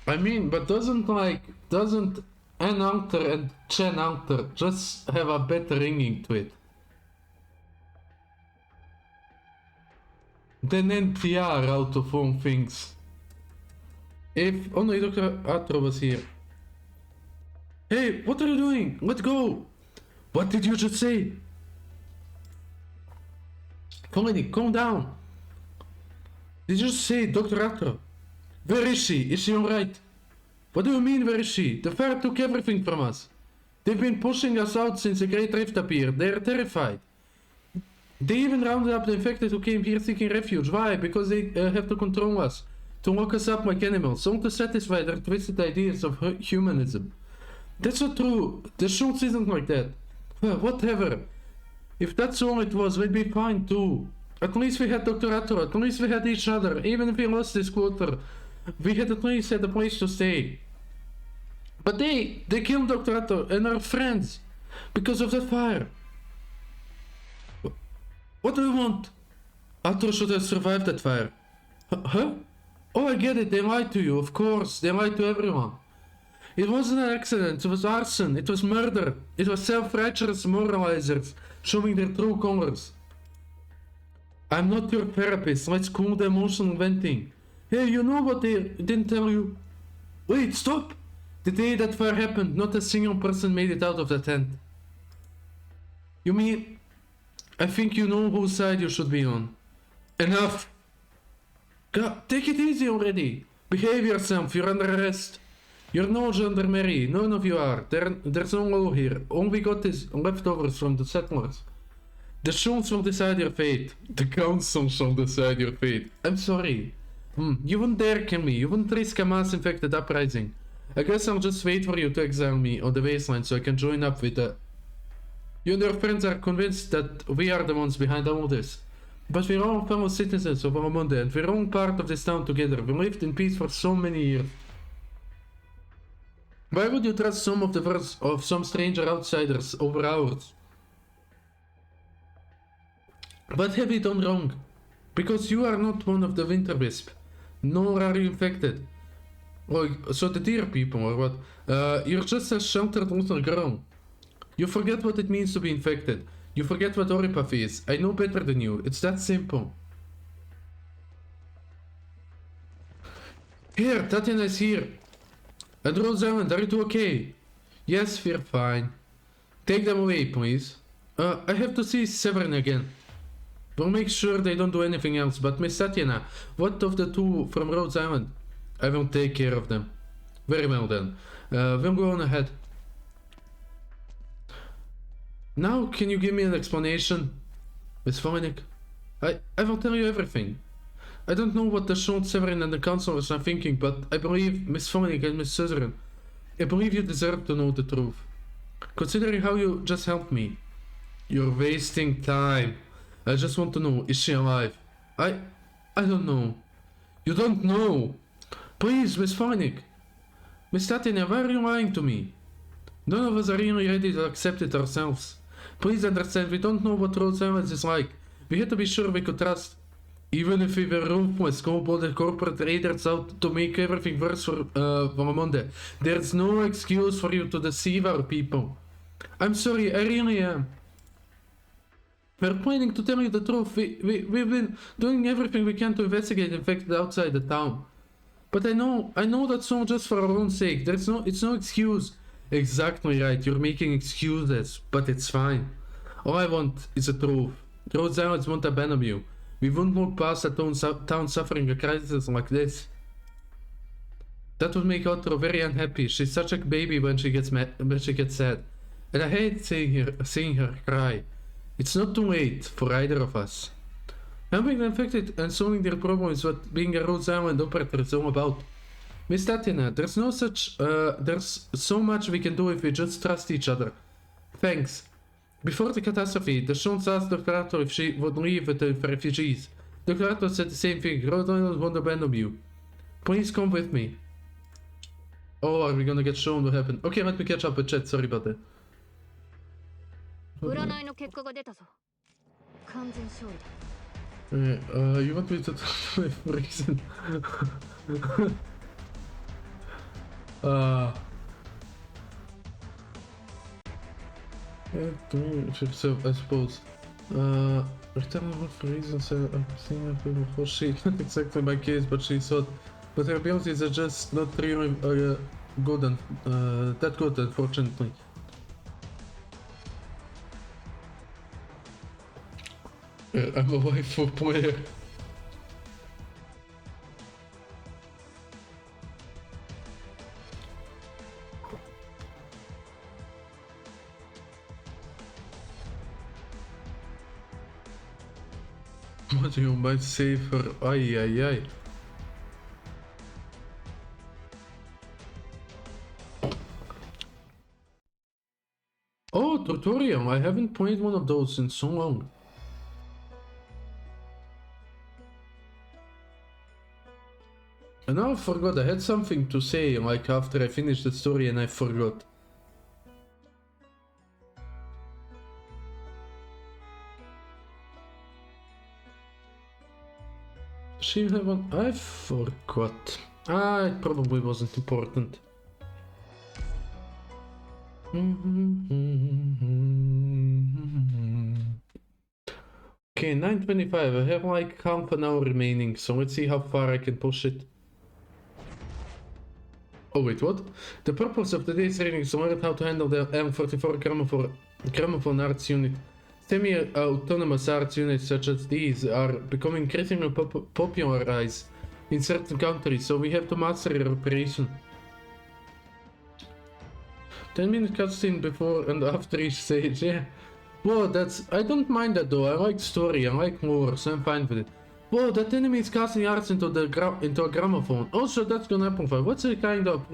I mean, but doesn't Ananter and Chenanter just have a better ringing to it? Than NTR out of all things. Oh no, Dr. Atro was here. Hey, what are you doing? Let go! What did you just say? Colony, calm down. Did you just say Dr. Atro? Where is she? Is she alright? What do you mean, where is she? The fire took everything from us. They've been pushing us out since the Great Rift appeared. They're terrified. They even rounded up the infected who came here seeking refuge. Why? Because they have to control us. To lock us up like animals. Only to satisfy their twisted ideas of humanism. That's not true. The Schultz isn't like that. Whatever. If that's all it was, we'd be fine too. At least we had Dr. Atro. At least we had each other. Even if we lost this quarter, we had at least had a place to stay. But they killed Dr. Atro and our friends. Because of the fire. What do you want? Atro should have survived that fire. Huh? Oh, I get it. They lied to you. Of course. They lied to everyone. It wasn't an accident. It was arson. It was murder. It was self-righteous moralizers showing their true colors. I'm not your therapist. Let's cool the emotional venting. Hey, you know what they didn't tell you? Wait, stop! The day that fire happened, not a single person made it out of the tent. You mean... I think you know whose side you should be on. Enough! God, take it easy already! Behave yourself, you're under arrest. You're no gendarmerie, none of you are. There's no law here. All we got is leftovers from the settlers. The Schultz will decide your fate. The council shall decide your fate. I'm sorry. You wouldn't dare kill me. You wouldn't risk a mass-infected uprising. I guess I'll just wait for you to exile me on the wasteland so I can join up with the... You and your friends are convinced that we are the ones behind all this. But we're all fellow citizens of Walmunda and we're all part of this town together. We lived in peace for so many years. Why would you trust some of the words of some stranger outsiders over ours? What have we done wrong? Because you are not one of the winter wisp. Nor are you infected. Oh, so the deer people or what? You're just a sheltered little girl. You forget what it means to be infected. You forget what oripathy is. I know better than you. It's that simple. Here, Tatiana is here. And Rhode Island, are you two okay? Yes, we're fine. Take them away, please. I have to see Severin again. We'll make sure they don't do anything else, but Miss Tatiana, what of the two from Rhode Island? I will take care of them. Very well then. We'll go on ahead. Now, can you give me an explanation? Miss Voynich? I will tell you everything. I don't know what the Schultz, Severin and the councilors are thinking, but I believe Miss Voynich and Miss Suzerain. I believe you deserve to know the truth. Considering how you just helped me. You're wasting time. I just want to know, is she alive? I don't know. You don't know? Please, Miss Voynich. Miss Tatiana, why are you lying to me? None of us are really ready to accept it ourselves. Please understand, we don't know what Rhode Island is like. We had to be sure we could trust. Even if we were ruthless, cold-blooded corporate raiders out to make everything worse for Monday, there's no excuse for you to deceive our people. I'm sorry, I really am. We're planning to tell you the truth. We've been doing everything we can to investigate infected outside the town. But I know that's not just for our own sake. It's no excuse. Exactly right, you're making excuses, but it's fine. All I want is the truth. Rhode Island won't abandon you. We wouldn't look past a town suffering a crisis like this. That would make Otto very unhappy. She's such a baby when she gets sad. And I hate seeing her cry. It's not too late for either of us. Helping the infected and solving their problems is what being a Rhode Island operator is all about. Miss Tatiana, there's so much we can do if we just trust each other. Thanks. Before the catastrophe, the Shons asked Dr. Arthur if she would leave with the refugees. Dr. Arthur said the same thing. Rhode Island won't abandon you. Please come with me. Oh, are we gonna get shown what happened? Okay, let me catch up with chat. Sorry about that. 占いの結果が出たぞ。完全勝利だ。You want me to tell my reason? I suppose. Return for reasons I've seen her before. She not exactly my case, but she thought. But her abilities are just not really good and that good, unfortunately. I'm a waifu player. What you might say for ay. Oh, tutorial! I haven't played one of those in so long. And now I forgot, I had something to say, like after I finished the story and I forgot. She have one? I forgot. It probably wasn't important. Okay, 9:25. I have like half an hour remaining, so let's see how far I can push it. Oh wait, what? The purpose of today's training is to learn how to handle the M44 gramophone arts unit. Semi-autonomous arts units such as these are becoming increasingly popularized in certain countries, so we have to master their operation. 10-minute cutscene before and after each stage, yeah. Whoa, I don't mind that though, I like story, I like lore, so I'm fine with it. Whoa, that enemy is casting arts into a gramophone. Also, that's gonna amplify. What's the kind of...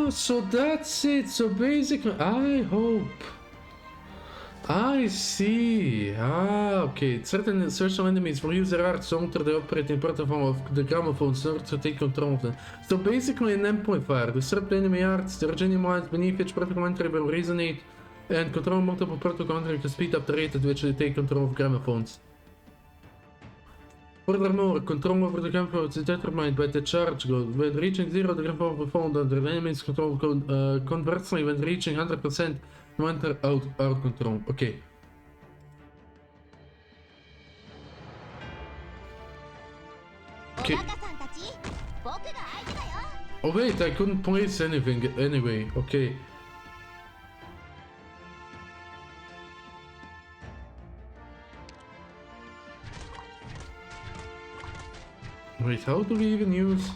So that's it. So basically, I hope. I see. Okay. Certain social enemies will use their arts to alter the operating protocol of the gramophones in order to take control of them. So basically an amplifier. Disrupt enemy arts, the originating lines beneath each protocol entry will resonate and control multiple protocol entry to speed up the rate at which they take control of gramophones. Furthermore, control over the gramophone is determined by the charge goal. When reaching 0, the gramophone will fall under the enemy's control. Conversely, when reaching 100%, you enter out control. Okay. Okay. Oh wait, I couldn't place anything anyway. Okay. Wait, how do we even use...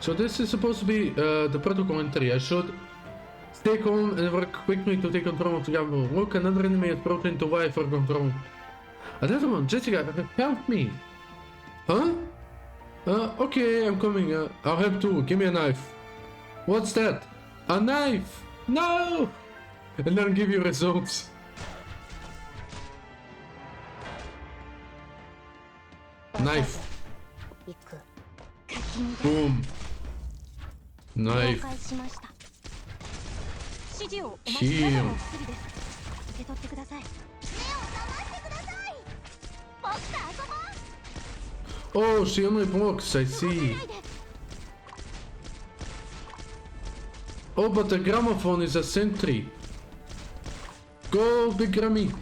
So this is supposed to be the protocol entry. I should stay calm and work quickly to take control of the gramophone. Look, another enemy has broken into Y for control. Another one, Jessica, help me! Huh? Okay, I'm coming. I'll help too. Give me a knife. What's that? A knife! No! And then give you results. Knife. 行く書き乱 Boom. 了 Knife. 解しました指示をお待ち Heal. の薬です受け取ってください目を覚ましてください僕と遊ぼう Oh, she only blocks, I see. Oh, but the gramophone is a sentry. Go, Big Grammy.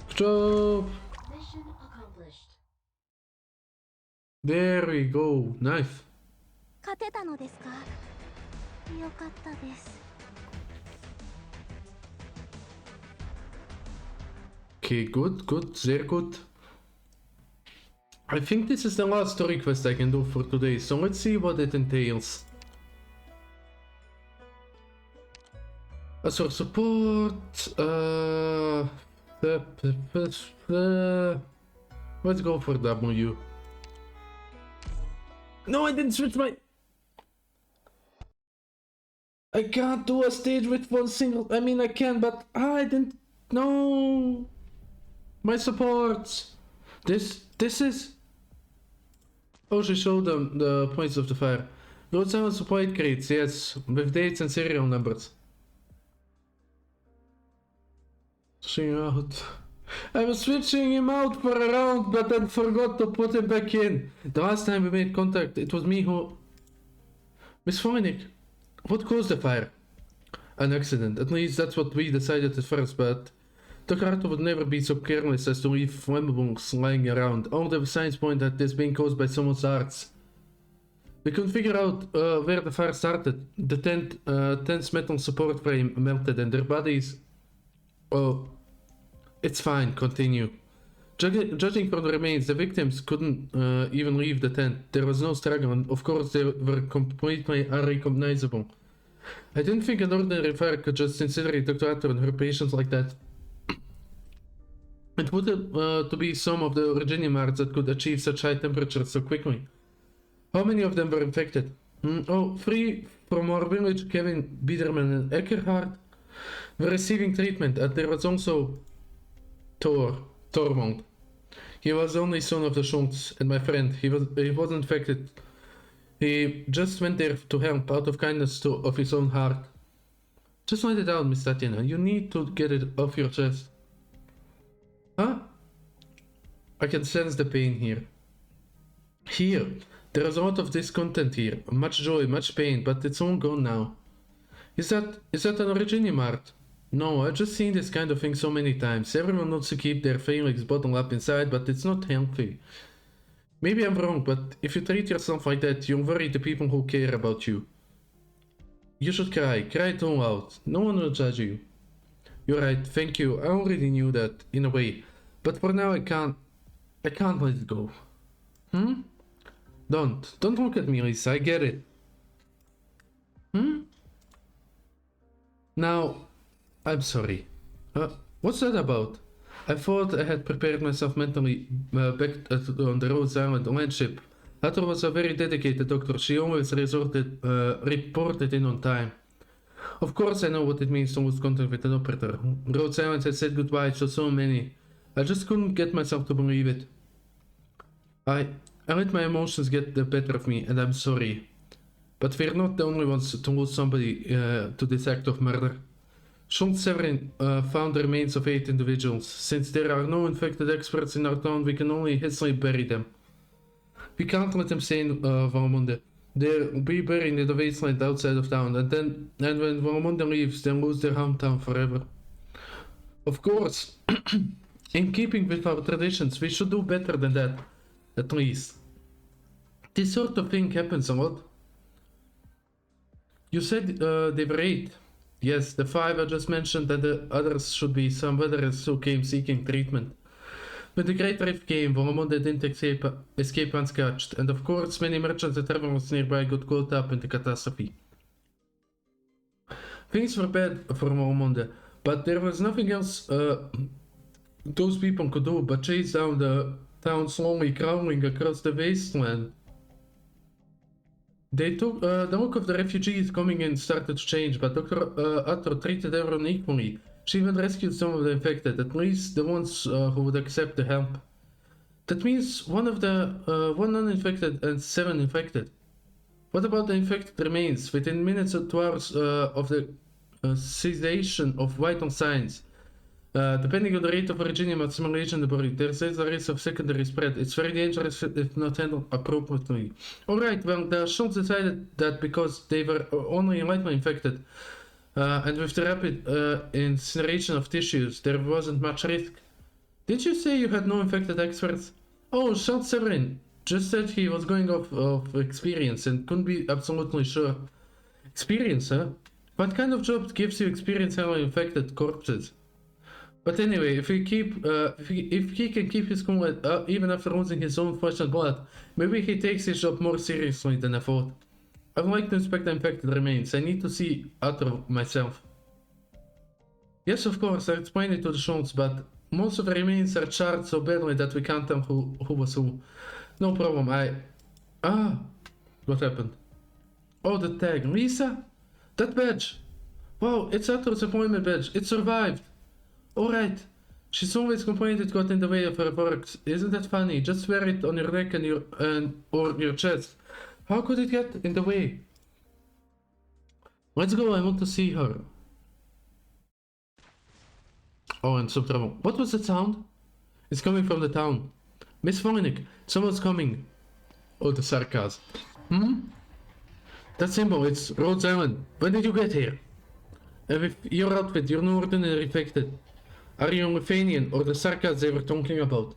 Stop. Mission accomplished There we go. Knife. 勝てたのですかよかったです Okay, good, good, sehr good. I think this is the last story quest I can do for today, so let's see what it entails. As for support, let's go for W. No, I didn't switch my... I can't do a stage with one single... I mean, I can, but I didn't... No... My supports! This is... Oh, she showed them the points of the fire. Road 7 supply crates, yes, with dates and serial numbers. Switching out. I was switching him out for a round, but then forgot to put him back in. The last time we made contact, it was me who... Miss Voynich, what caused the fire? An accident. At least that's what we decided at first, but... Dr. Arthur would never be so careless as to leave flammables lying around. All the signs point at this being caused by someone's arts. We couldn't figure out where the fire started. The tense metal support frame melted and their bodies... Oh... It's fine, continue. Judging from the remains, the victims couldn't even leave the tent. There was no struggle, and of course they were completely unrecognizable. I didn't think an ordinary fire could just incinerate Dr. Arthur and her patients like that. It would to be some of the Originimards that could achieve such high temperatures so quickly. How many of them were infected? Oh, 3 from our village, Kevin, Biederman and Eckerhard, were receiving treatment, and there was also Tormund. He was the only son of the Schultz, and my friend, he wasn't infected. He just went there to help out of kindness of his own heart. Just let it out, Miss Tatiana. You need to get it off your chest. Huh? I can sense the pain here. Here. There is a lot of discontent here. Much joy, much pain, but it's all gone now. Is that an Originimart? No, I've just seen this kind of thing so many times. Everyone wants to keep their feelings bottled up inside, but it's not healthy. Maybe I'm wrong, but if you treat yourself like that, you'll worry the people who care about you. You should cry. Cry it all out. No one will judge you. You're right, thank you. I already knew that, in a way. But for now I can't let it go. Don't look at me, Lisa, I get it. Now, I'm sorry. What's that about? I thought I had prepared myself mentally back on the Rhodes Island land ship. Hathor was a very dedicated doctor. She always reported in on time. Of course I know what it means to lose contact with an operator. Rhodes Island had said goodbye to so many. I just couldn't get myself to believe it. I let my emotions get the better of me, and I'm sorry. But we're not the only ones to lose somebody to this act of murder. Schultz Severin found the remains of 8 individuals. Since there are no infected experts in our town, we can only hastily bury them. We can't let them stay in Valmonde. They'll be buried in the wasteland outside of town, and when Valmonde leaves, they'll lose their hometown forever. Of course, in keeping with our traditions, we should do better than that, at least. This sort of thing happens a lot. You said they were 8. Yes, the 5 I just mentioned, and the others should be some veterans who came seeking treatment. When the Great Rift came, Valmonde didn't escape unscathed, and of course many merchants and travelers nearby got caught up in the catastrophe. Things were bad for Valmonde, but there was nothing else those people could do but chase down the town slowly crawling across the wasteland. They took the look of the refugees coming in started to change, but Dr. Arthur treated everyone equally. She even rescued some of the infected, at least the ones who would accept the help. That means one uninfected and 7 infected. What about the infected remains? Within minutes or 2 hours of the cessation of vital signs, depending on the rate of originium assimilation in the body, there's a risk of secondary spread. It's very dangerous if not handled appropriately. Alright, well, the Schultz decided that because they were only lightly infected, and with the rapid incineration of tissues, there wasn't much risk. Did you say you had no infected experts? Oh, Schultz Severin just said he was going off of experience and couldn't be absolutely sure. Experience, huh? What kind of job gives you experience handling infected corpses? But anyway, if he can keep his cool even after losing his own flesh and blood, maybe he takes his job more seriously than I thought. I would like to inspect the infected remains. I need to see Arthur myself. Yes, of course, I explained it to the Schultz, but most of the remains are charred so badly that we can't tell who was who. No problem, what happened? Oh, the tag. Lisa? That badge! Wow, it's Arthur's appointment badge. It survived! Alright. She's always complained it got in the way of her works. Isn't that funny? Just wear it on your neck or your chest. How could it get in the way? Let's go, I want to see her. Oh, and some trouble. What was that sound? It's coming from the town. Miss Voynich, someone's coming. Oh, the sarcasm. That symbol, it's Rhodes Island. When did you get here? And with your outfit, you're no ordinary infected. Are you a Lithanian or the sarcasm they were talking about?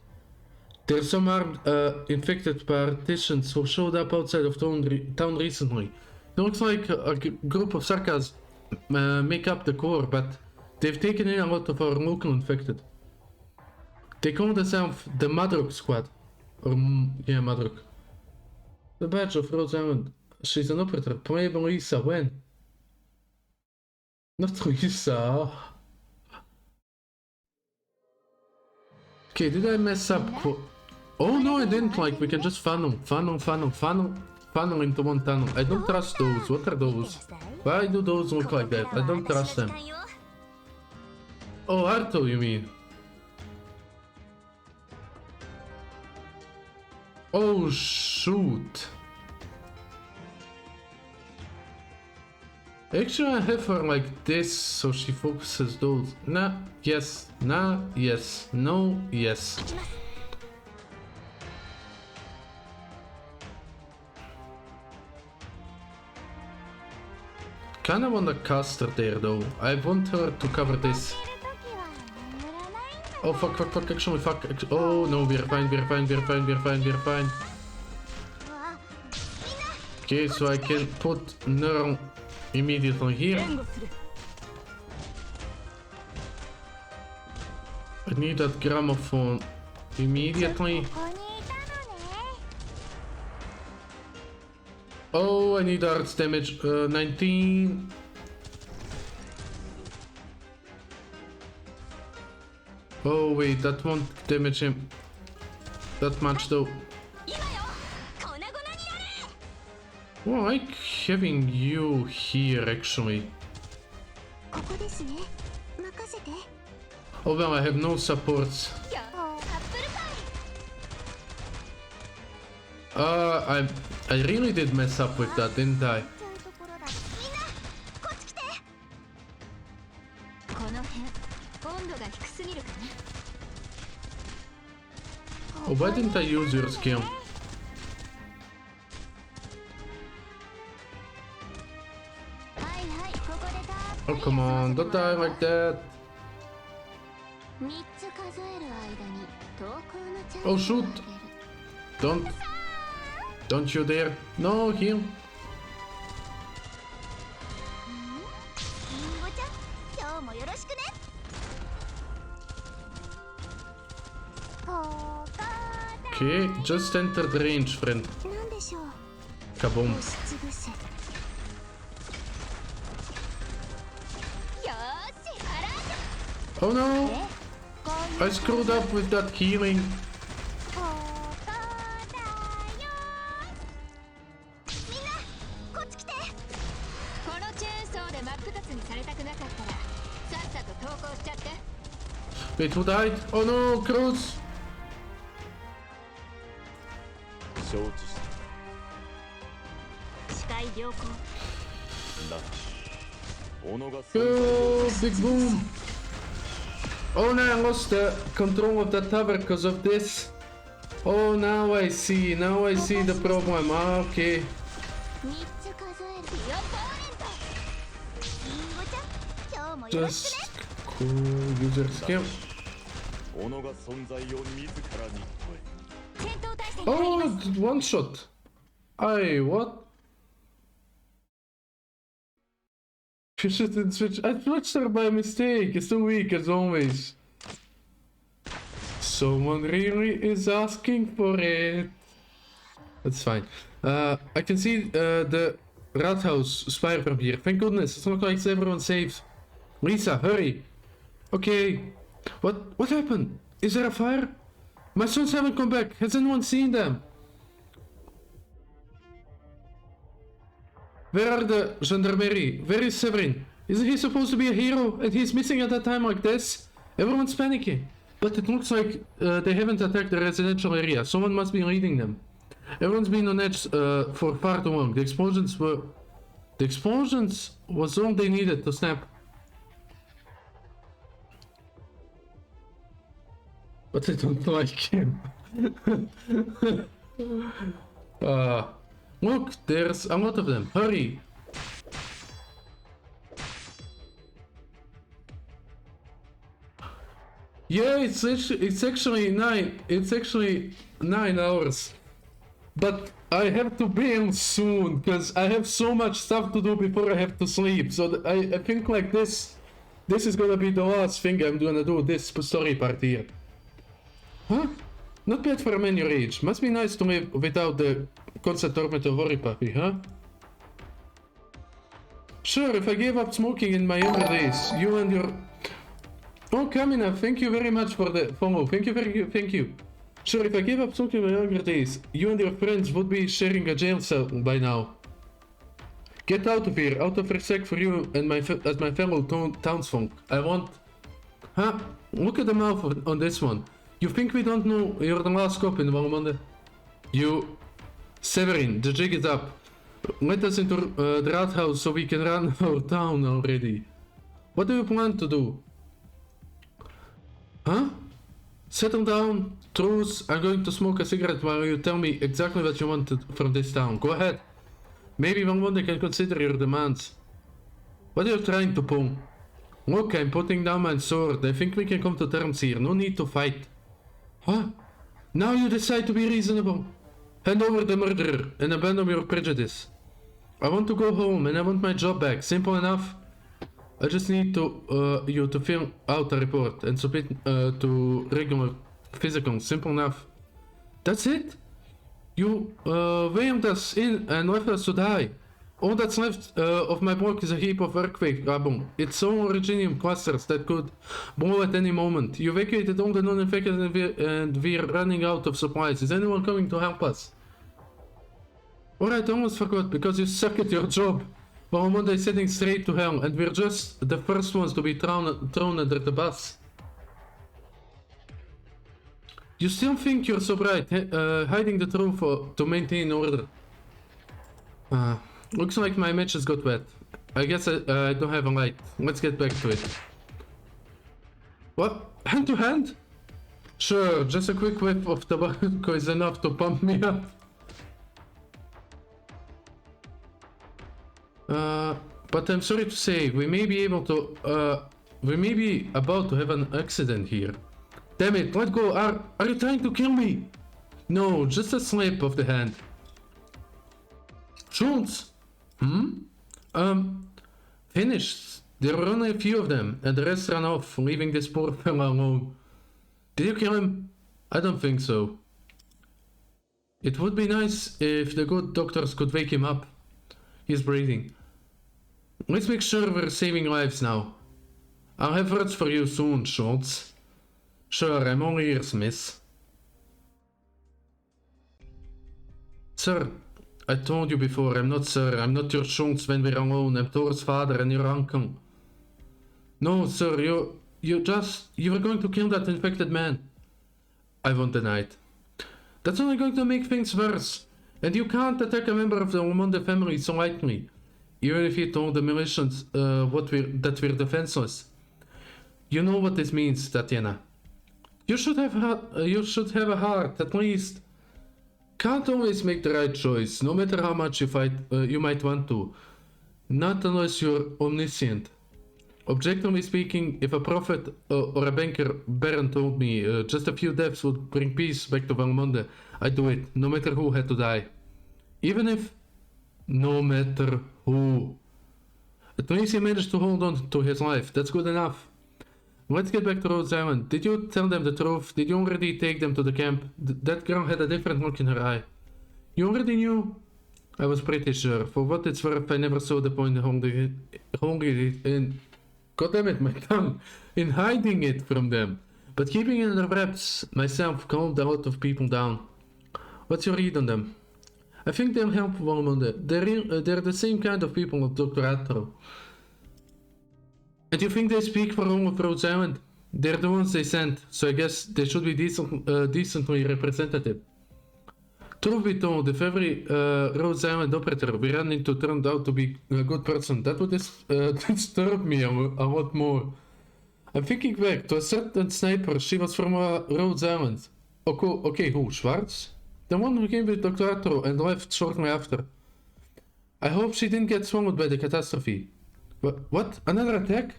There's some armed infected partitions who showed up outside of town recently. It looks like a group of sarcasm make up the core, but they've taken in a lot of our local infected. They call themselves the Madruk Squad. Or, yeah, Madruk. The badge of Rhodes Island. She's an operator. Playable Lisa. When? Not Lisa. Okay, did I mess up? Oh no, I didn't. Like, we can just funnel into one tunnel. I don't trust those. What are those? Why do those look like that? I don't trust them. Oh, Arto, you mean? Oh, shoot. Actually, I have her like this, so she focuses those. Nah, yes, nah, yes, no, yes. Kinda want to cast her there though. I want her to cover this. Oh fuck, actually fuck. Oh no, we're fine. Okay, so I can put Neural immediately here. I need that gramophone immediately. Oh, I need arts damage, 19. Oh wait, that won't damage him that much though. Oh, I like having you here actually. Oh well, I have no supports. I really did mess up with that, didn't I? Oh, why didn't I use your skill? Oh, come on, don't die like that. Oh, shoot. Don't you dare. No, heal. Okay, just enter the range, friend. Kaboom. Oh no! I screwed up with that healing. Wait, who died? Oh no, Cruz! 承知した視界良好だ己が Go, big boom! Oh no, I lost the control of that tower because of this. Oh, now I see the problem. Ah, okay. 3つ数えるビヨンパーメントリンゴちゃん今日もよろし Just くね cool user skill. 己が存在を自らに問戦闘態勢に入ります Oh, one shot. Aye, what? You shouldn't switch. I switched her by mistake. It's too weak as always. Someone really is asking for it. That's fine. I can see the Rathaus spire from here. Thank goodness. It's not like everyone's safe. Lisa, hurry. Okay. What happened? Is there a fire? My sons haven't come back. Has anyone seen them? Where are the gendarmerie? Where is Severin? Isn't he supposed to be a hero? And he's missing at a time like this? Everyone's panicking. But it looks like they haven't attacked the residential area. Someone must be leading them. Everyone's been on edge for far too long. The explosions was all they needed to snap. But I don't like him. Look, there's a lot of them. Hurry! Yeah, it's actually 9. It's actually 9 hours. But I have to bail soon, because I have so much stuff to do before I have to sleep. So I think like this is gonna be the last thing I'm gonna do this story part here. Huh? Not bad for a man your age. Must be nice to live without the constant torment of worry puppy, huh? Sure, if I gave up smoking in my younger days, you and your... Oh, Kamina, thank you very much for the follow. Thank you. Sure, if I gave up smoking in my younger days, you and your friends would be sharing a jail cell by now. Get out of here, out of respect for you and my fellow townsfolk. I want... Huh? Look at the mouth on this one. You think we don't know you're the last cop in Warmonde? You... Severin, the jig is up. Let us into the Rathaus so we can run our town already. What do you plan to do? Huh? Settle down, truce. I'm going to smoke a cigarette while you tell me exactly what you want from this town. Go ahead. Maybe Warmonde can consider your demands. What are you trying to pull? Look, I'm putting down my sword. I think we can come to terms here. No need to fight. Huh? Now you decide to be reasonable. Hand over the murderer and abandon your prejudice. I want to go home and I want my job back. Simple enough. I just need you to fill out a report and submit to regular physicals. Simple enough. That's it? You wheeled us in and left us to die. All that's left of my block is a heap of earthquake rubble. It's all originium clusters that could blow at any moment. You evacuated all the non-infected and we're running out of supplies. Is anyone coming to help us? Alright, I almost forgot, because you suck at your job. Well, Warmonde is heading straight to hell, and we're just the first ones to be thrown under the bus. You still think you're so bright, hiding the truth to maintain order. Looks like my matches got wet. I guess I don't have a light. Let's get back to it. What? Hand to hand? Sure, just a quick whiff of tobacco is enough to pump me up. But I'm sorry to say, we may be about to have an accident here. Damn it, let go, are you trying to kill me? No, just a slip of the hand. Schultz? Finished. There were only a few of them, and the rest ran off, leaving this poor fella alone. Did you kill him? I don't think so. It would be nice if the good doctors could wake him up. He's breathing. Let's make sure we're saving lives now. I'll have words for you soon, Schultz. Sure, I'm all ears, miss. Sir, I told you before, I'm not sir. I'm not your Schultz when we're alone. I'm Thor's father and your uncle. No, sir, you were going to kill that infected man. I won't deny it. That's only going to make things worse. And you can't attack a member of the Ramonde family so lightly. Even if you told the militias that we're defenseless. You know what this means, Tatiana. You should have a heart, at least. Can't always make the right choice, no matter how much you might want to. Not unless you're omniscient. Objectively speaking, if a prophet or a banker Baron told me just a few deaths would bring peace back to Valmonde, I'd do it, no matter who had to die. Even if... No matter who. At least he managed to hold on to his life, that's good enough. Let's get back to Rhodes Island. Did you tell them the truth? Did you already take them to the camp? That girl had a different look in her eye. You already knew? I was pretty sure. For what it's worth, I never saw the point in... God damn it, my tongue! In hiding it from them. But keeping it under wraps myself calmed a lot of people down. What's your read on them? I think they'll help Valmonde. They're the same kind of people as Dr. Atro. And you think they speak for all of Rhodes Island? They're the ones they sent, so I guess they should be decently representative. Truth be told, if every Rhodes Island operator we ran into turned out to be a good person, that would disturb me a lot more. I'm thinking back to a certain sniper, she was from Rhodes Island. Okay, who? Schwartz? The one who came with Dr. Atro and left shortly after. I hope she didn't get swallowed by the catastrophe. What? Another attack?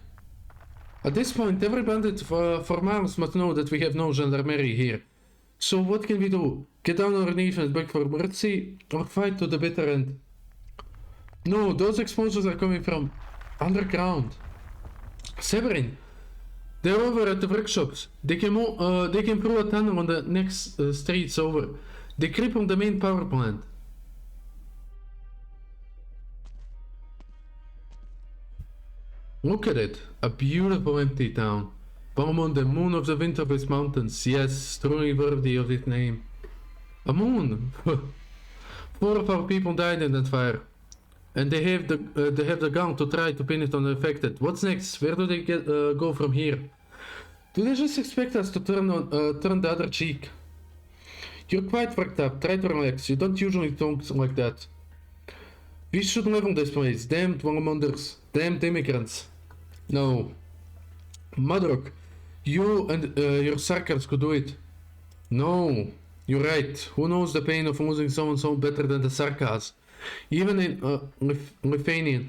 At this point, every bandit for miles must know that we have no gendarmerie here. So what can we do? Get down on our knees and beg for mercy, or fight to the bitter end? No, those explosions are coming from underground. Severin, they're over at the workshops. They came through a tunnel on the next streets over. They creep on the main power plant. Look at it, a beautiful empty town. Valmonde, moon of the Winterwest Mountains, yes, truly worthy of its name. A moon! 4 of our people died in that fire. And they have the gun to try to pin it on the affected. What's next? Where do they go from here? Do they just expect us to turn the other cheek? You're quite worked up, try to relax, you don't usually talk like that. We should level this place, damned Valmonders, damned immigrants. No. Mudrock, you and your Sarkars could do it. No, you're right. Who knows the pain of losing someone so better than the Sarkars? Even in Lithuania,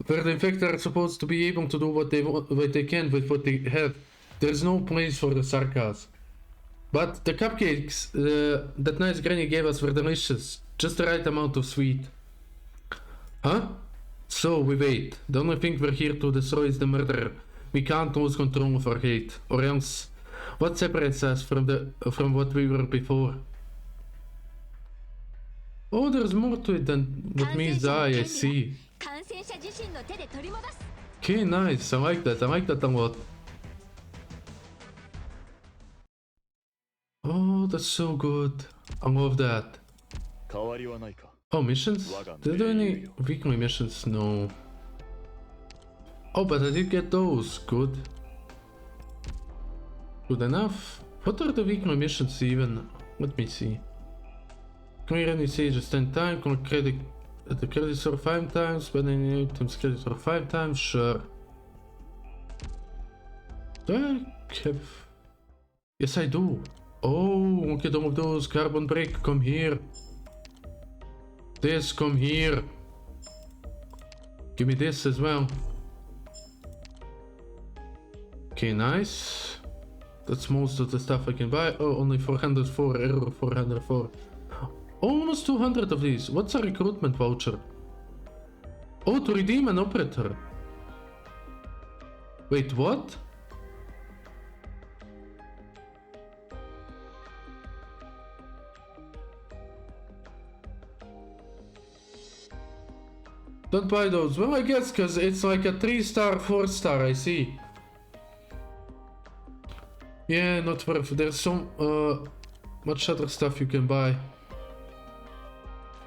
where the infected are supposed to be able to do what they can with what they have, there's no place for the Sarkars. But the cupcakes that nice granny gave us were delicious, just the right amount of sweet. Huh? So we wait. The only thing we're here to destroy is the murderer. We can't lose control of our hate, or else what separates us from what we were before? Oh, there's more to it than what meets the eye, I see. Okay, nice, I like that a lot. Oh, that's so good. I love that. Oh, missions? Did I do any weekly missions? No. Oh, but I did get those. Good. Good enough. What are the weekly missions even? Let me see. Clear any sages 10 times, collect credit at the credit store 5 times, spend any items credit store 5 times, sure. Do I have... Yes, I do. Oh, look at all of those. Carbon break, come here. This, come here. Give me this as well. Okay, nice. That's most of the stuff I can buy. Oh, only 404, error 404. Almost 200 of these. What's a recruitment voucher? Oh, to redeem an operator. Wait, what? Don't buy those. Well, I guess because it's like a 3-star, 4-star, I see. Yeah, not worth it. There's so much other stuff you can buy.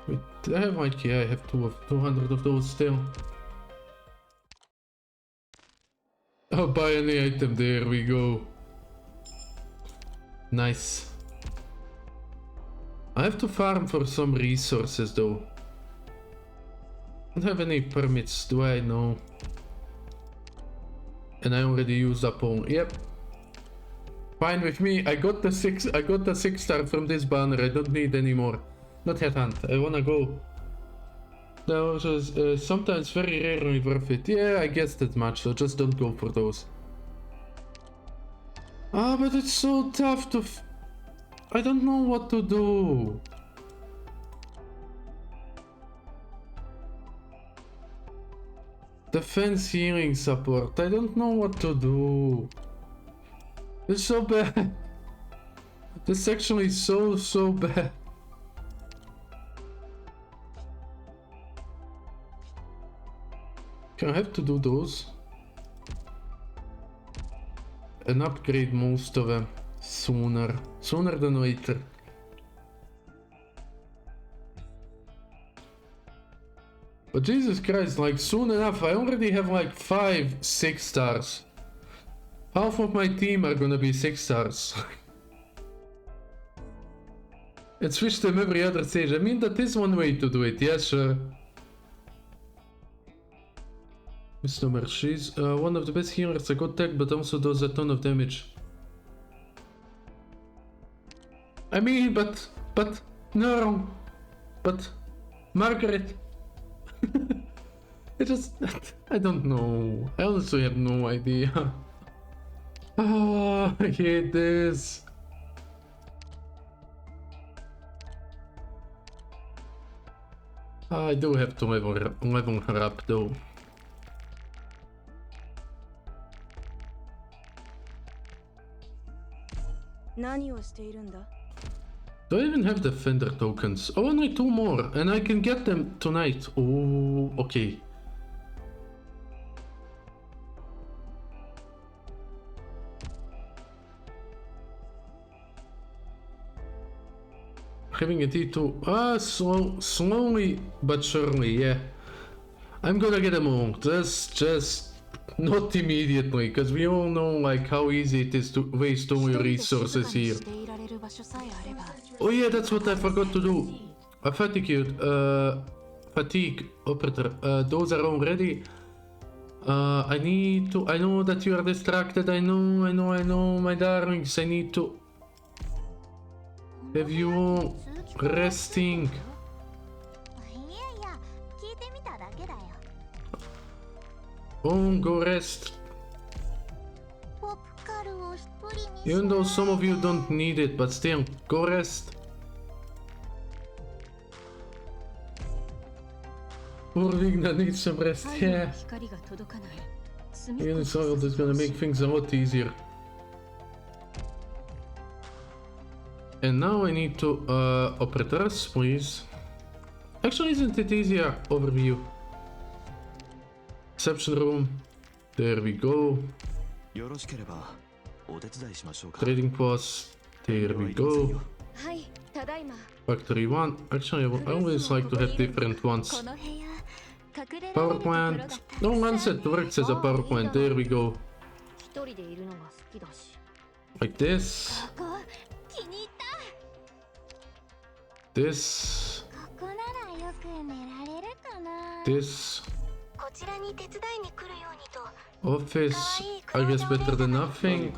Wait, did I have my key? I have 200 of those still. I'll buy any item. There we go. Nice. I have to farm for some resources though. Don't have any permits, do I? No. And I already used up all. Yep. Fine with me. I got the 6 star from this banner. I don't need any more. Not headhunt. I wanna go. That was sometimes very rarely worth it. Yeah, I guess that much, so just don't go for those. Ah, but it's so tough to I don't know what to do. Defense healing support. I don't know what to do. It's so bad. This section is so bad. I have to do those. And upgrade most of them sooner than later. But Jesus Christ, like soon enough, I already have like 5 6 stars. Half of my team are gonna be 6 stars. And switch them every other stage. I mean, that is one way to do it, yeah, sure. Misnomer, she's one of the best healers, a good tech, but also does a ton of damage. I mean, but, no, but, Margaret. I don't know. I honestly have no idea. Ah, I hate this. I do have to level her up though. Do I even have defender tokens? Oh, only 2 more, and I can get them tonight. Oh, okay. Having a T2. Slowly but surely, yeah. I'm gonna get them all. Just not immediately, because we all know like how easy it is to waste all your resources here. Oh yeah, that's what I forgot to do. A fatigue operator. Those are all ready. I know that you are distracted. I know, my darlings. I need to have you all resting. Oh, go rest. Even though some of you don't need it, but still, go rest. Poor Vigna needs some rest, yeah. Even soil is gonna make things a lot easier. And now I need to operators, please. Actually, isn't it easier? Overview. Reception room. There we go. Trading post. There we go. Factory 1. Actually, I always like to have different ones. Power plant. No, Lancet works as a power plant. There we go. Like this. This. This. Office, I guess better than nothing.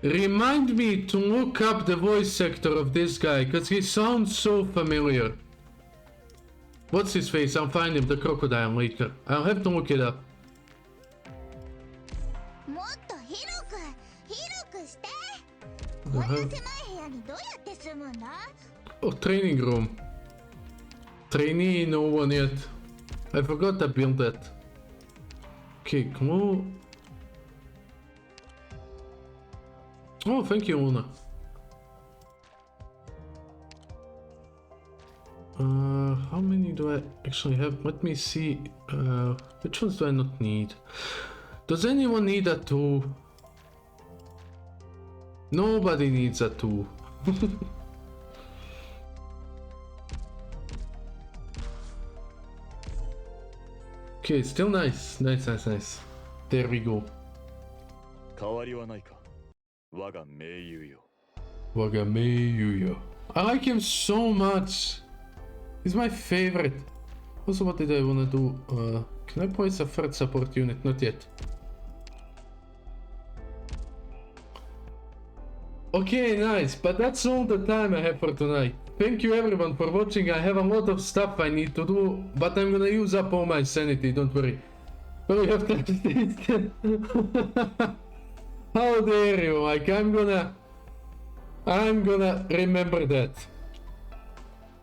Remind me to look up the voice actor of this guy, because he sounds so familiar. What's his face? I'll find him, the crocodile, later. I'll have to look it up. Oh, training room. Trainee, no one yet. I forgot to build that. Okay, clue. Oh, thank you, Luna. How many do I actually have? Let me see. Which ones do I not need? Does anyone need a 2? Nobody needs a 2. Okay, still nice. Nice. There we go. 変わりはないか。我が盟友よ。 Wagameyu. I like him so much. He's my favorite. Also, what did I wanna do? Can I place a third support unit? Not yet. Okay, nice. But that's all the time I have for tonight. Thank you everyone for watching. I have a lot of stuff I need to do, but I'm gonna use up all my sanity, don't worry. But we have to How dare you, Mike? I'm gonna remember that.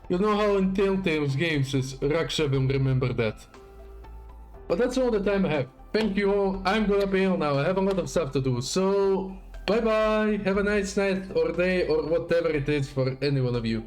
You know how in Telltale's games is Raksha will remember that. But that's all the time I have. Thank you all. I'm gonna bail now. I have a lot of stuff to do. So, bye bye. Have a nice night or day or whatever it is for any one of you.